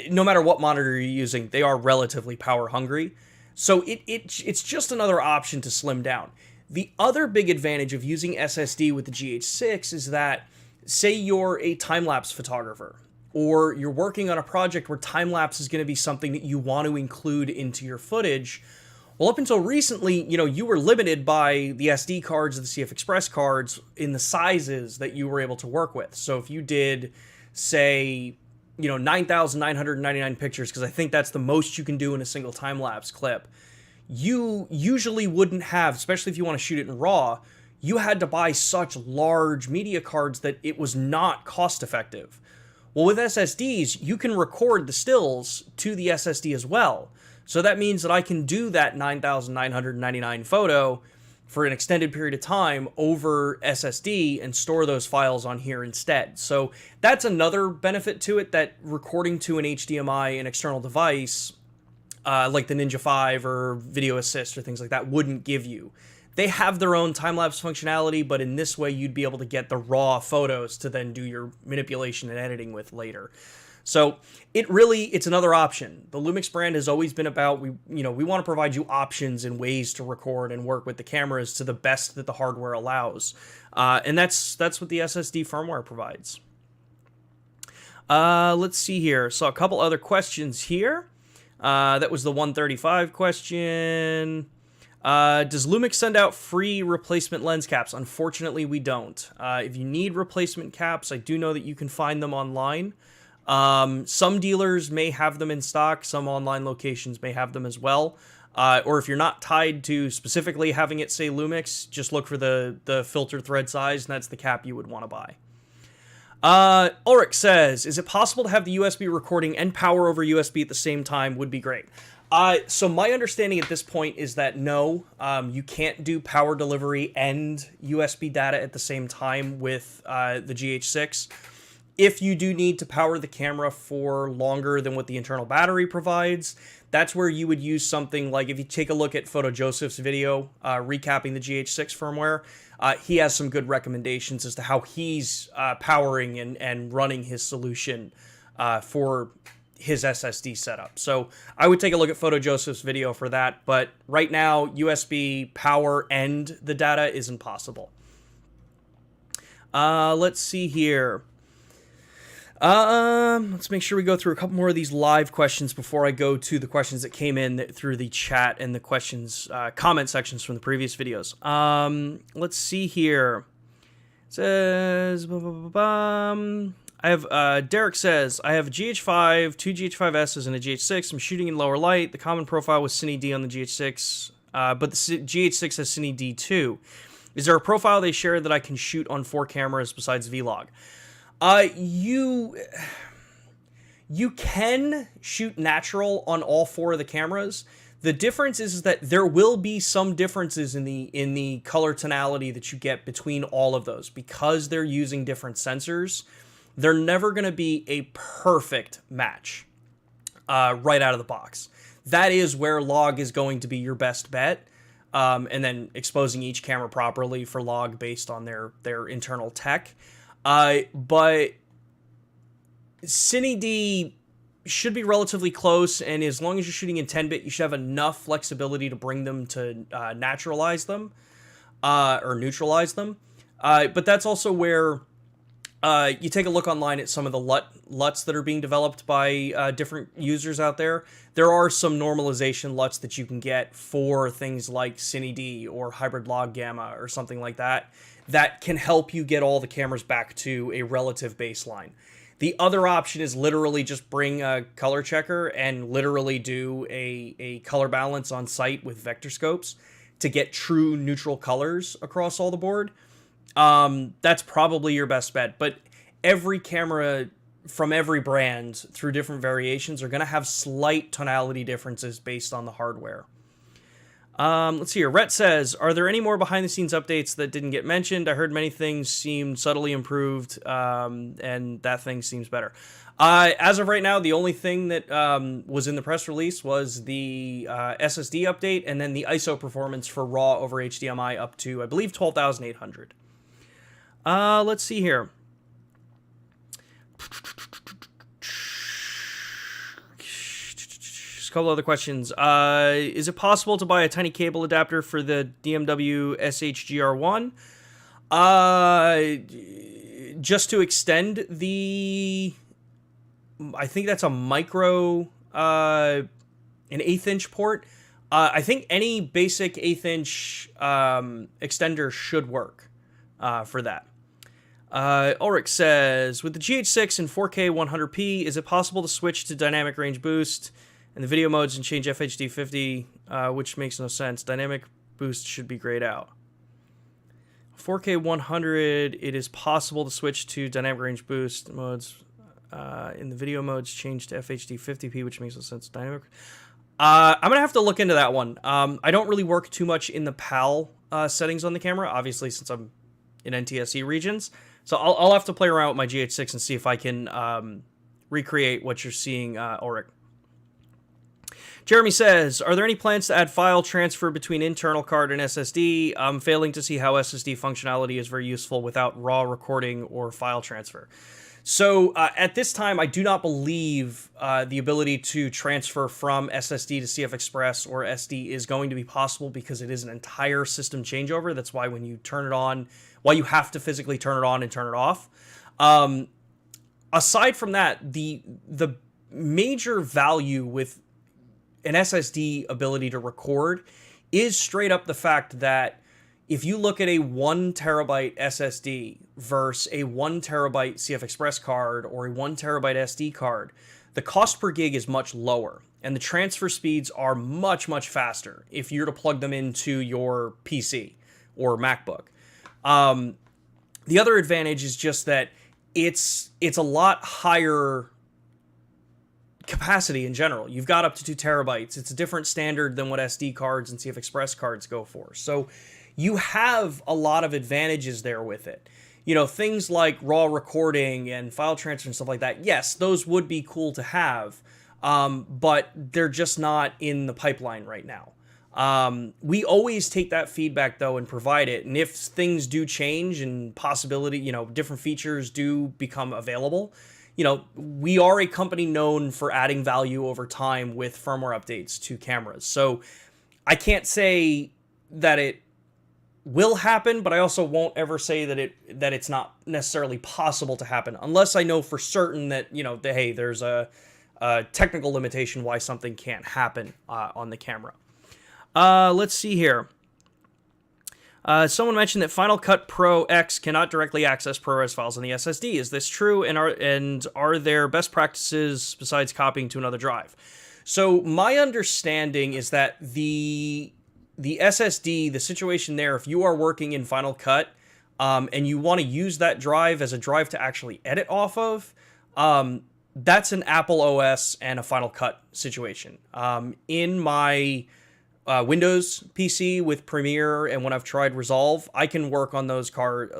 no matter what monitor you're using, they are relatively power hungry. So it's just another option to slim down. The other big advantage of using SSD with the GH6 is that, say you're a time-lapse photographer, or you're working on a project where time-lapse is going to be something that you want to include into your footage. Well, up until recently, you were limited by the SD cards or the CF Express cards in the sizes that you were able to work with. So if you did, say, 9,999 pictures, because I think that's the most you can do in a single time-lapse clip, you usually wouldn't have, especially if you want to shoot it in RAW, you had to buy such large media cards that it was not cost-effective. Well, with SSDs, you can record the stills to the SSD as well. So that means that I can do that 9,999 photo for an extended period of time over SSD and store those files on here instead. So that's another benefit to it, that recording to an HDMI, an external device, like the Ninja 5 or Video Assist or things like that, wouldn't give you. They have their own time-lapse functionality, but in this way, you'd be able to get the raw photos to then do your manipulation and editing with later. So it's another option. The Lumix brand has always been about, we want to provide you options and ways to record and work with the cameras to the best that the hardware allows. And that's what the SSD firmware provides. Let's see here. So a couple other questions here. That was the 135 question. Does Lumix send out free replacement lens caps? Unfortunately, we don't. If you need replacement caps, I do know that you can find them online. Some dealers may have them in stock. Some online locations may have them as well. Or if you're not tied to specifically having it say Lumix, just look for the filter thread size, and that's the cap you would want to buy. Ulrich says, is it possible to have the USB recording and power over USB at the same time? Would be great. So my understanding at this point is that no, you can't do power delivery and USB data at the same time with the GH6. If you do need to power the camera for longer than what the internal battery provides, that's where you would use something like, if you take a look at Photo Joseph's video recapping the GH6 firmware, he has some good recommendations as to how he's powering and running his solution for his SSD setup. So I would take a look at Photo Joseph's video for that, but right now USB power and the data isn't possible. Let's see here. Let's make sure we go through a couple more of these live questions before I go to the questions that came in through the chat and the questions, comment sections from the previous videos. Let's see here. It says, I have, Derek says, I have a GH5, two GH5Ss, and a GH6. I'm shooting in lower light. The common profile was Cine D on the GH6, but the GH6 has Cine D too. Is there a profile they share that I can shoot on 4 cameras besides Vlog? You can shoot natural on all 4 of the cameras. The difference is that there will be some differences in the color tonality that you get between all of those because they're using different sensors. They're never going to be a perfect match right out of the box. That is where log is going to be your best bet, and then exposing each camera properly for log based on their internal tech. But Cine-D should be relatively close, and as long as you're shooting in 10-bit, you should have enough flexibility to bring them to naturalize them, or neutralize them. But that's also where you take a look online at some of the LUTs that are being developed by different users out there. There are some normalization LUTs that you can get for things like Cine-D or hybrid log gamma or something like that, that can help you get all the cameras back to a relative baseline. The other option is literally just bring a color checker and literally do a color balance on site with vector scopes to get true neutral colors across all the board. That's probably your best bet. But every camera from every brand through different variations are going to have slight tonality differences based on the hardware. Let's see here. Rhett says, are there any more behind-the-scenes updates that didn't get mentioned? I heard many things seemed subtly improved, and that thing seems better. As of right now, the only thing that was in the press release was the SSD update, and then the ISO performance for RAW over HDMI up to, I believe, 12,800. Let's see here. A couple other questions. Is it possible to buy a tiny cable adapter for the DMW SHGR1? Just to extend the... I think that's a micro... an 1/8 inch port. I think any basic 1/8 inch extender should work for that. Ulrich says, with the GH6 and 4K 100p, is it possible to switch to dynamic range boost and the video modes and change FHD 50, which makes no sense. Dynamic boost should be grayed out. 4K 100, it is possible to switch to dynamic range boost modes. In the video modes, change to FHD 50p, which makes no sense. Dynamic. I'm going to have to look into that one. I don't really work too much in the PAL settings on the camera, obviously, since I'm in NTSC regions. So I'll have to play around with my GH6 and see if I can recreate what you're seeing, Ulrich. Jeremy says, are there any plans to add file transfer between internal card and SSD? I'm failing to see how SSD functionality is very useful without raw recording or file transfer. So at this time, I do not believe the ability to transfer from SSD to CF Express or SD is going to be possible because it is an entire system changeover. That's why when you turn it on, why you have to physically turn it on and turn it off. Aside from that, the major value with an SSD ability to record is straight up the fact that if you look at a 1 terabyte SSD versus a 1 terabyte CF Express card or a 1 terabyte SD card, the cost per gig is much lower and the transfer speeds are much, much faster if you're to plug them into your PC or MacBook. The other advantage is just that it's a lot higher capacity in general. You've got up to 2 terabytes. It's a different standard than what SD cards and CF Express cards go for. So you have a lot of advantages there with it. You know, things like raw recording and file transfer and stuff like that. Yes, those would be cool to have, but they're just not in the pipeline right now. We always take that feedback though and provide it. And if things do change and possibility, you know, different features do become available, you know, we are a company known for adding value over time with firmware updates to cameras. So I can't say that it will happen, but I also won't ever say that it's not necessarily possible to happen unless I know for certain that, you know, hey, there's a technical limitation why something can't happen on the camera. Let's see here. Someone mentioned that Final Cut Pro X cannot directly access ProRes files on the SSD. Is this true? And are there best practices besides copying to another drive? So my understanding is that the SSD, the situation there, if you are working in Final Cut and you want to use that drive as a drive to actually edit off of, that's an Apple OS and a Final Cut situation. In my Windows PC with Premiere, and when I've tried Resolve, I can work on those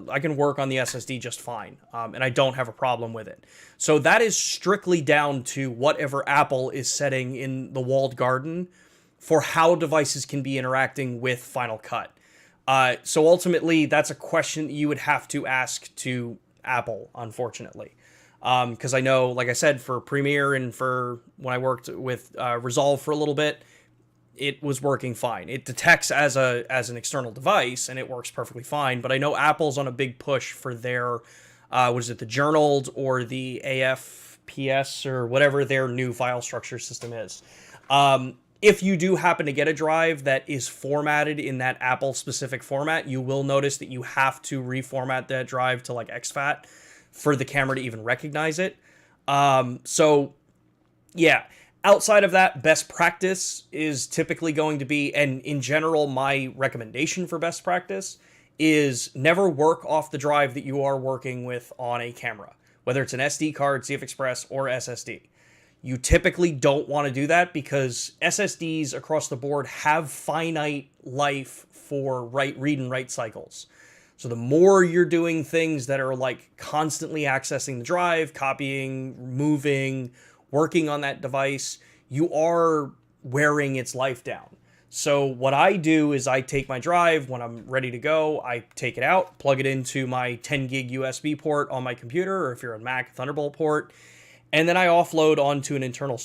I can work on the SSD just fine, and I don't have a problem with it. So that is strictly down to whatever Apple is setting in the walled garden for how devices can be interacting with Final Cut. So ultimately, that's a question you would have to ask to Apple, unfortunately. Because I know, like I said, for Premiere and for when I worked with Resolve for a little bit, it was working fine. It detects as an external device, and it works perfectly fine. But I know Apple's on a big push for their, the Journaled or the AFPS or whatever their new file structure system is. If you do happen to get a drive that is formatted in that Apple-specific format, you will notice that you have to reformat that drive to like exFAT for the camera to even recognize it. So, yeah. Outside of that, best practice is typically going to be, and in general, my recommendation for best practice is never work off the drive that you are working with on a camera, whether it's an SD card, CF Express, or SSD. You typically don't want to do that because SSDs across the board have finite life for read and write cycles. So the more you're doing things that are like constantly accessing the drive, copying, moving, working on that device, you are wearing its life down. So what I do is I take my drive when I'm ready to go, I take it out, plug it into my 10 gig USB port on my computer, or if you're on Mac, Thunderbolt port, and then I offload onto an internal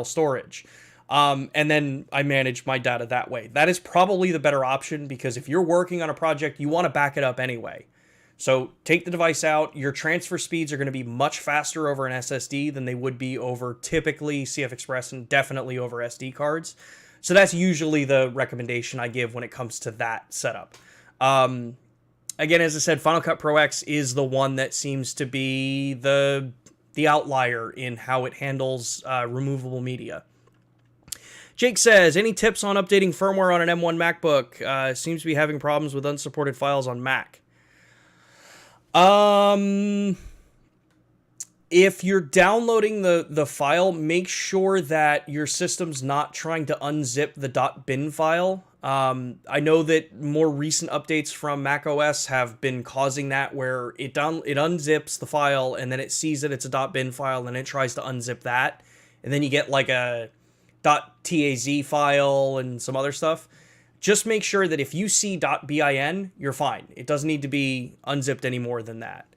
storage. And then I manage my data that way. That is probably the better option because if you're working on a project, you want to back it up anyway. So take the device out. Your transfer speeds are going to be much faster over an SSD than they would be over typically CF Express and definitely over SD cards. So that's usually the recommendation I give when it comes to that setup. Again, as I said, Final Cut Pro X is the one that seems to be the outlier in how it handles removable media. Jake says, any tips on updating firmware on an M1 MacBook? Seems to be having problems with unsupported files on Mac. If you're downloading the file, make sure that your system's not trying to unzip the .bin file. I know that more recent updates from macOS have been causing that, where it unzips the file and then it sees that it's a .bin file and it tries to unzip that, and then you get like a .taz file and some other stuff. Just make sure that if you see .bin, you're fine. It doesn't need to be unzipped any more than that.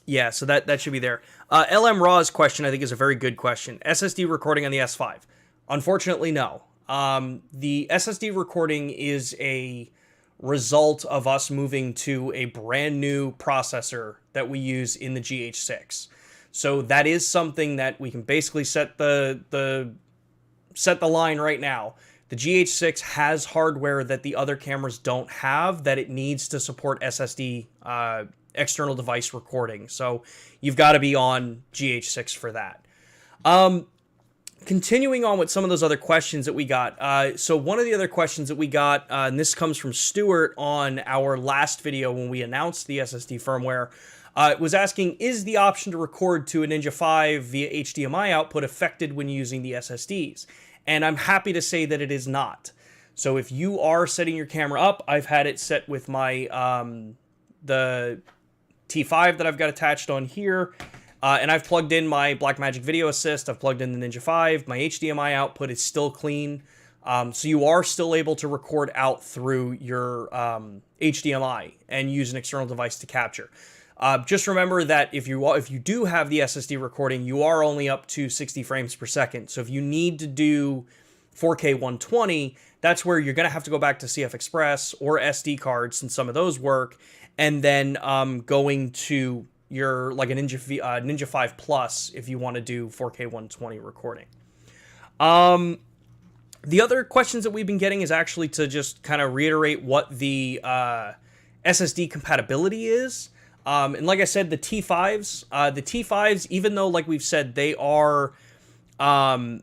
Yeah, so that should be there. LM Raw's question, I think, is a very good question. SSD recording on the S5? Unfortunately, no. The SSD recording is a result of us moving to a brand new processor that we use in the GH6. So that is something that we can basically set the line right now. The GH6 has hardware that the other cameras don't have that it needs to support SSD external device recording. So you've got to be on GH6 for that. Continuing on with some of those other questions that we got. So one of the other questions that we got, and this comes from Stuart on our last video when we announced the SSD firmware, was asking, is the option to record to a Ninja 5 via HDMI output affected when using the SSDs? And I'm happy to say that it is not. So if you are setting your camera up, I've had it set with my the T5 that I've got attached on here, and I've plugged in my Blackmagic Video Assist, I've plugged in the Ninja 5, my HDMI output is still clean, so you are still able to record out through your HDMI and use an external device to capture. Just remember that if you do have the SSD recording, you are only up to 60 frames per second. So if you need to do 4K 120, that's where you're going to have to go back to CF Express or SD cards, since some of those work, and then going to your like a Ninja 5 Plus if you want to do 4K 120 recording. The other questions that we've been getting is actually to just kind of reiterate what the SSD compatibility is. And like I said, the T5s, even though, like we've said, they are, even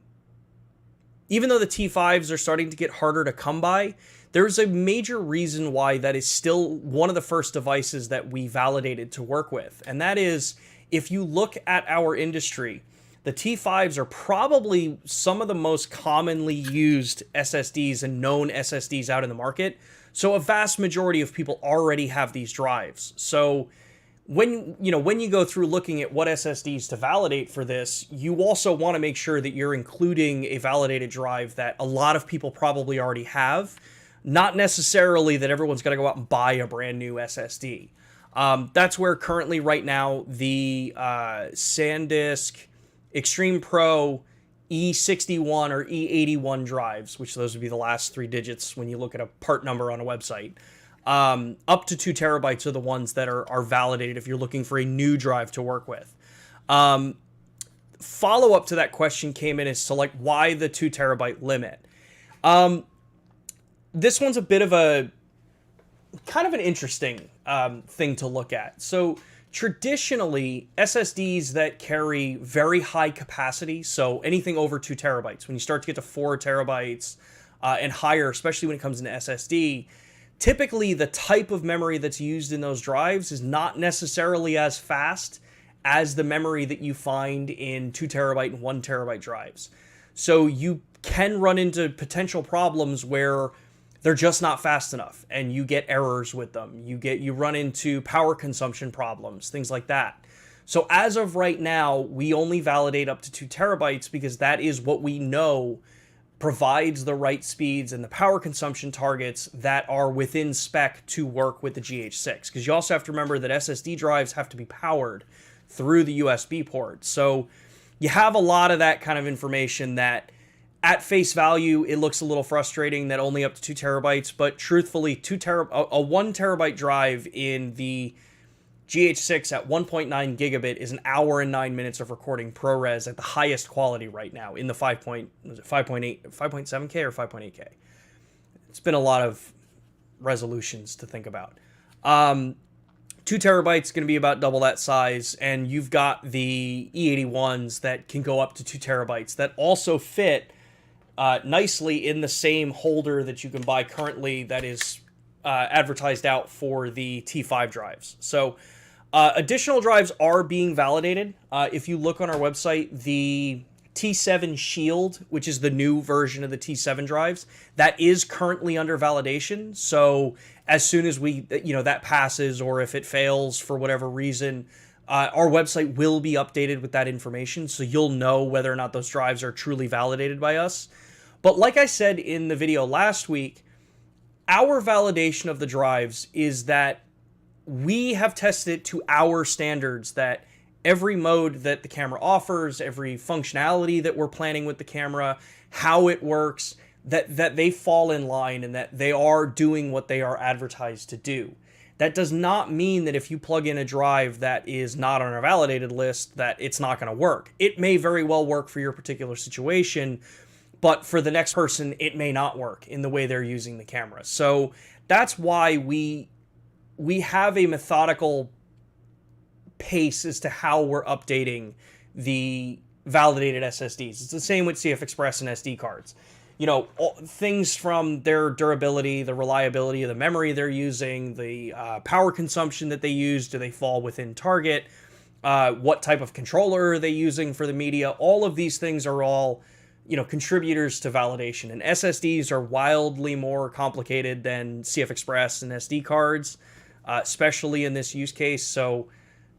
though the T5s are starting to get harder to come by, there's a major reason why that is still one of the first devices that we validated to work with. And that is, if you look at our industry, the T5s are probably some of the most commonly used SSDs and known SSDs out in the market. So a vast majority of people already have these drives. So when you go through looking at what SSDs to validate for this, you also want to make sure that you're including a validated drive that a lot of people probably already have. Not necessarily that everyone's got to go out and buy a brand new SSD. That's where currently right now the SanDisk Extreme Pro E61 or E81 drives, which those would be the last 3 digits when you look at a part number on a website, up to 2 terabytes are the ones that are validated if you're looking for a new drive to work with. Follow-up to that question came in as to like why the 2 terabyte limit. This one's a bit of a kind of an interesting thing to look at. So traditionally, SSDs that carry very high capacity, so anything over 2 terabytes, when you start to get to 4 terabytes and higher, especially when it comes into SSD, typically the type of memory that's used in those drives is not necessarily as fast as the memory that you find in 2 terabyte and 1 terabyte drives. So you can run into potential problems where they're just not fast enough and you get errors with them. You run into power consumption problems, things like that. So as of right now, we only validate up to 2 terabytes because that is what we know provides the right speeds and the power consumption targets that are within spec to work with the GH6. Because you also have to remember that SSD drives have to be powered through the USB port. So you have a lot of that kind of information that at face value, it looks a little frustrating that only up to 2 terabytes, but truthfully, a 1 terabyte drive in the GH6 at 1.9 gigabit is an hour and 9 minutes of recording ProRes at the highest quality right now in the 5.7K or 5.8K. It's been a lot of resolutions to think about. 2 terabytes going to be about double that size, and you've got the E81s that can go up to 2 terabytes that also fit nicely in the same holder that you can buy currently that is advertised out for the T5 drives. So additional drives are being validated. If you look on our website, the T7 Shield, which is the new version of the T7 drives, that is currently under validation. So as soon as that passes, or if it fails for whatever reason, our website will be updated with that information. So you'll know whether or not those drives are truly validated by us. But like I said in the video last week, our validation of the drives is that we have tested it to our standards, that every mode that the camera offers, every functionality that we're planning with the camera, how it works, that they fall in line and that they are doing what they are advertised to do. That does not mean that if you plug in a drive that is not on our validated list, that it's not going to work. It may very well work for your particular situation, but for the next person, it may not work in the way they're using the camera. So that's why we have a methodical pace as to how we're updating the validated SSDs. It's the same with CF Express and SD cards. Things from their durability, the reliability of the memory they're using, the power consumption that they use, do they fall within target, what type of controller are they using for the media, all of these things are all contributors to validation. And SSDs are wildly more complicated than CF Express and SD cards, especially in this use case. So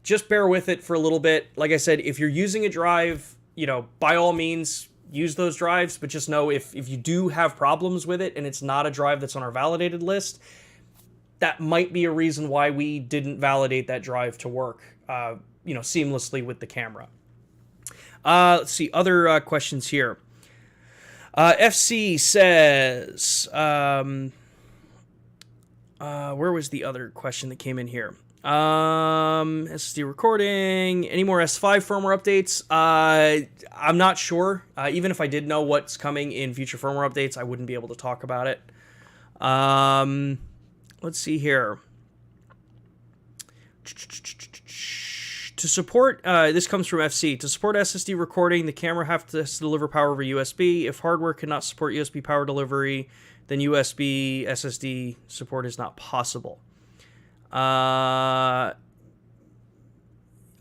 just bear with it for a little bit. Like I said, if you're using a drive, by all means, use those drives, but just know if you do have problems with it and it's not a drive that's on our validated list, that might be a reason why we didn't validate that drive to work, seamlessly with the camera. Let's see, other questions here. FC says, where was the other question that came in here? SSD recording, any more S5 firmware updates? I'm not sure. Even if I did know what's coming in future firmware updates, I wouldn't be able to talk about it. Let's see here. To support, this comes from FC, to support SSD recording, the camera has to deliver power over USB. If hardware cannot support USB power delivery, then USB SSD support is not possible.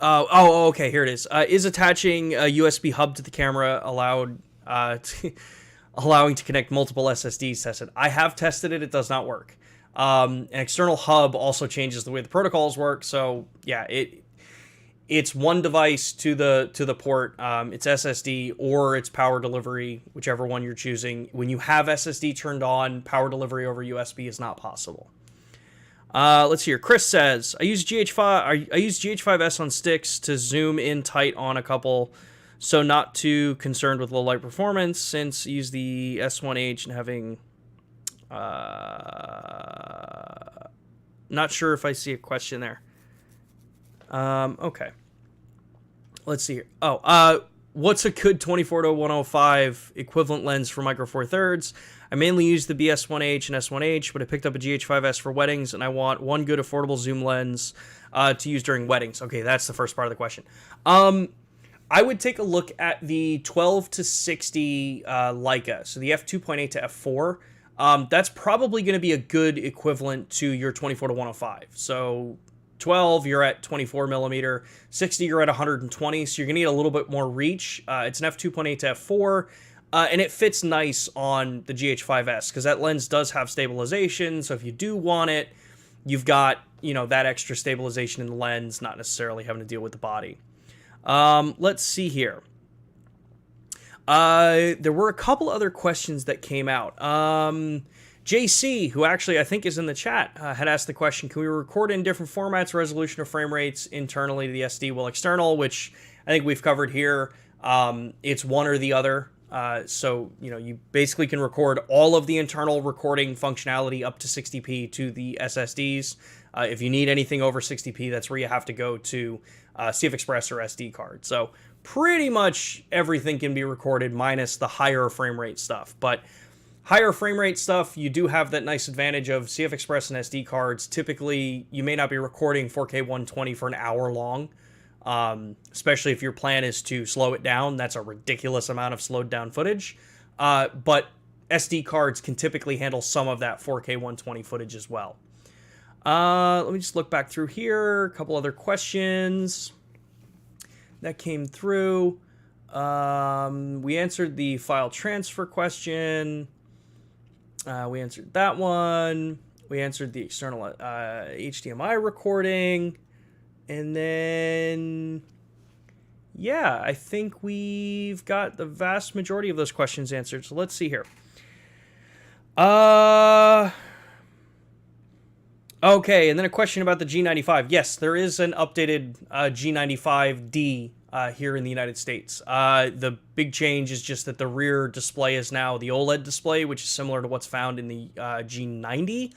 Okay, here it is. Is attaching a USB hub to the camera allowing to connect multiple SSDs tested? I have tested it. It does not work. An external hub also changes the way the protocols work. So yeah, it's one device to the port. It's SSD or it's power delivery, whichever one you're choosing. When you have SSD turned on, power delivery over USB is not possible. Let's see here. Chris says, I use GH5S on sticks to zoom in tight on a couple, so not too concerned with low light performance, since I use the S1H and having... not sure if I see a question there. Okay. Let's see here. What's a good 24-105 equivalent lens for Micro Four Thirds? I mainly use the BS1H and S1H, but I picked up a GH5S for weddings, and I want one good affordable zoom lens to use during weddings. Okay, that's the first part of the question. I would take a look at the 12 to 60 Leica, so the f2.8 to f4. That's probably going to be a good equivalent to your 24-105. So 12, you're at 24 millimeter. 60, you're at 120, so you're going to need a little bit more reach. It's an f2.8 to f4. And it fits nice on the GH5S because that lens does have stabilization. So if you do want it, you've got, that extra stabilization in the lens, not necessarily having to deal with the body. Let's see here. There were a couple other questions that came out. JC, who actually I think is in the chat, had asked the question, can we record in different formats, resolution, or frame rates internally to the SD while external, which I think we've covered here. It's one or the other. So, you basically can record all of the internal recording functionality up to 60p to the SSDs. If you need anything over 60p, that's where you have to go to CF Express or SD card. So pretty much everything can be recorded minus the higher frame rate stuff. But higher frame rate stuff, you do have that nice advantage of CF Express and SD cards. Typically, you may not be recording 4K 120 for an hour long. Especially if your plan is to slow it down. That's a ridiculous amount of slowed down footage. But SD cards can typically handle some of that 4K 120 footage as well. Let me just look back through here. A couple other questions that came through. We answered the file transfer question. We answered that one. We answered the external HDMI recording. And then, yeah, I think we've got the vast majority of those questions answered. So let's see here. Okay, and then a question about the G95. Yes, there is an updated G95D here in the United States. The big change is just that the rear display is now the OLED display, which is similar to what's found in the G90.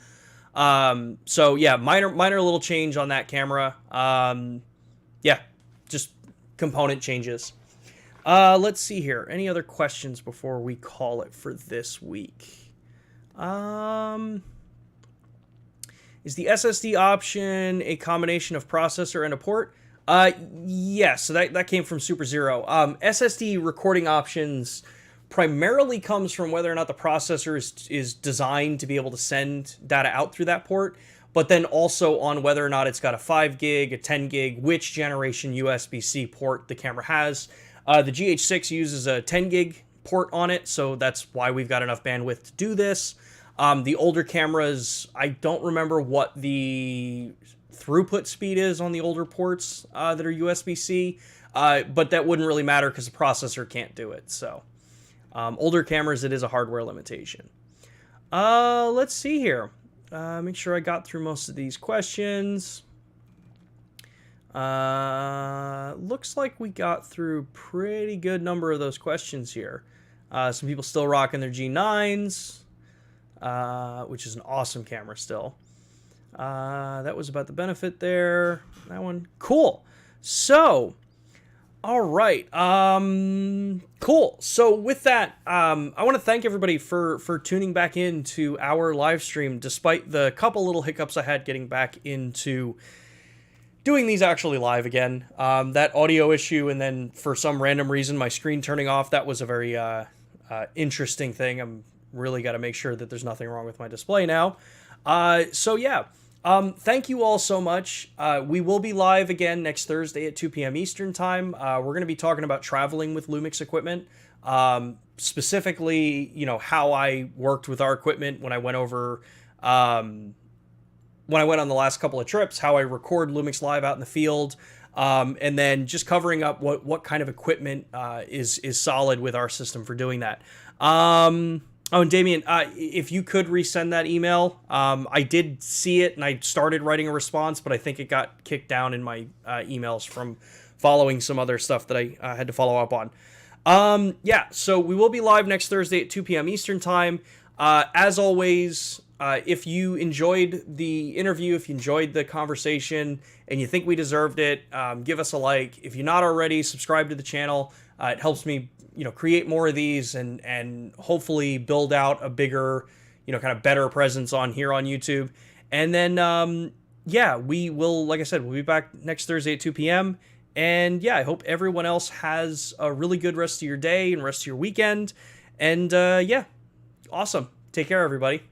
So yeah, minor little change on that camera. Yeah, just component changes. Let's see here. Any other questions before we call it for this week? Is the SSD option a combination of processor and a port? Yes, so that came from Super Zero. SSD recording options primarily comes from whether or not the processor is designed to be able to send data out through that port, but then also on whether or not it's got a 5 gig, a 10 gig, which generation USB-C port the camera has. The GH6 uses a 10 gig port on it, so that's why we've got enough bandwidth to do this. The older cameras, I don't remember what the throughput speed is on the older ports that are USB-C, but that wouldn't really matter because the processor can't do it, so... older cameras, it is a hardware limitation. Let's see here. Make sure I got through most of these questions. Looks like we got through pretty good number of those questions here. Some people still rocking their G9s, which is an awesome camera still. That was about the benefit there. That one. Cool. So... all right. Cool. So with that, I want to thank everybody for tuning back into our live stream, despite the couple little hiccups I had getting back into doing these actually live again. That audio issue, and then for some random reason, my screen turning off, that was a very interesting thing. I'm really got to make sure that there's nothing wrong with my display now. So yeah, thank you all so much. We will be live again next Thursday at 2 p.m. Eastern time. We're going to be talking about traveling with Lumix equipment. Specifically, you know, how I worked with our equipment when I went over, when I went on the last couple of trips, how I record Lumix Live out in the field, and then just covering up what kind of equipment is solid with our system for doing that. Oh, and Damien, if you could resend that email, I did see it and I started writing a response, but I think it got kicked down in my emails from following some other stuff that I had to follow up on. Yeah, so we will be live next Thursday at 2 p.m. Eastern time. As always, if you enjoyed the interview, if you enjoyed the conversation, and you think we deserved it, give us a like. If you're not already, subscribe to the channel. It helps me, you know, create more of these and hopefully build out a bigger, you know, kind of better presence on here on YouTube. And then, yeah, we will, like I said, we'll be back next Thursday at 2 p.m. And yeah, I hope everyone else has a really good rest of your day and rest of your weekend. And yeah, awesome. Take care, everybody.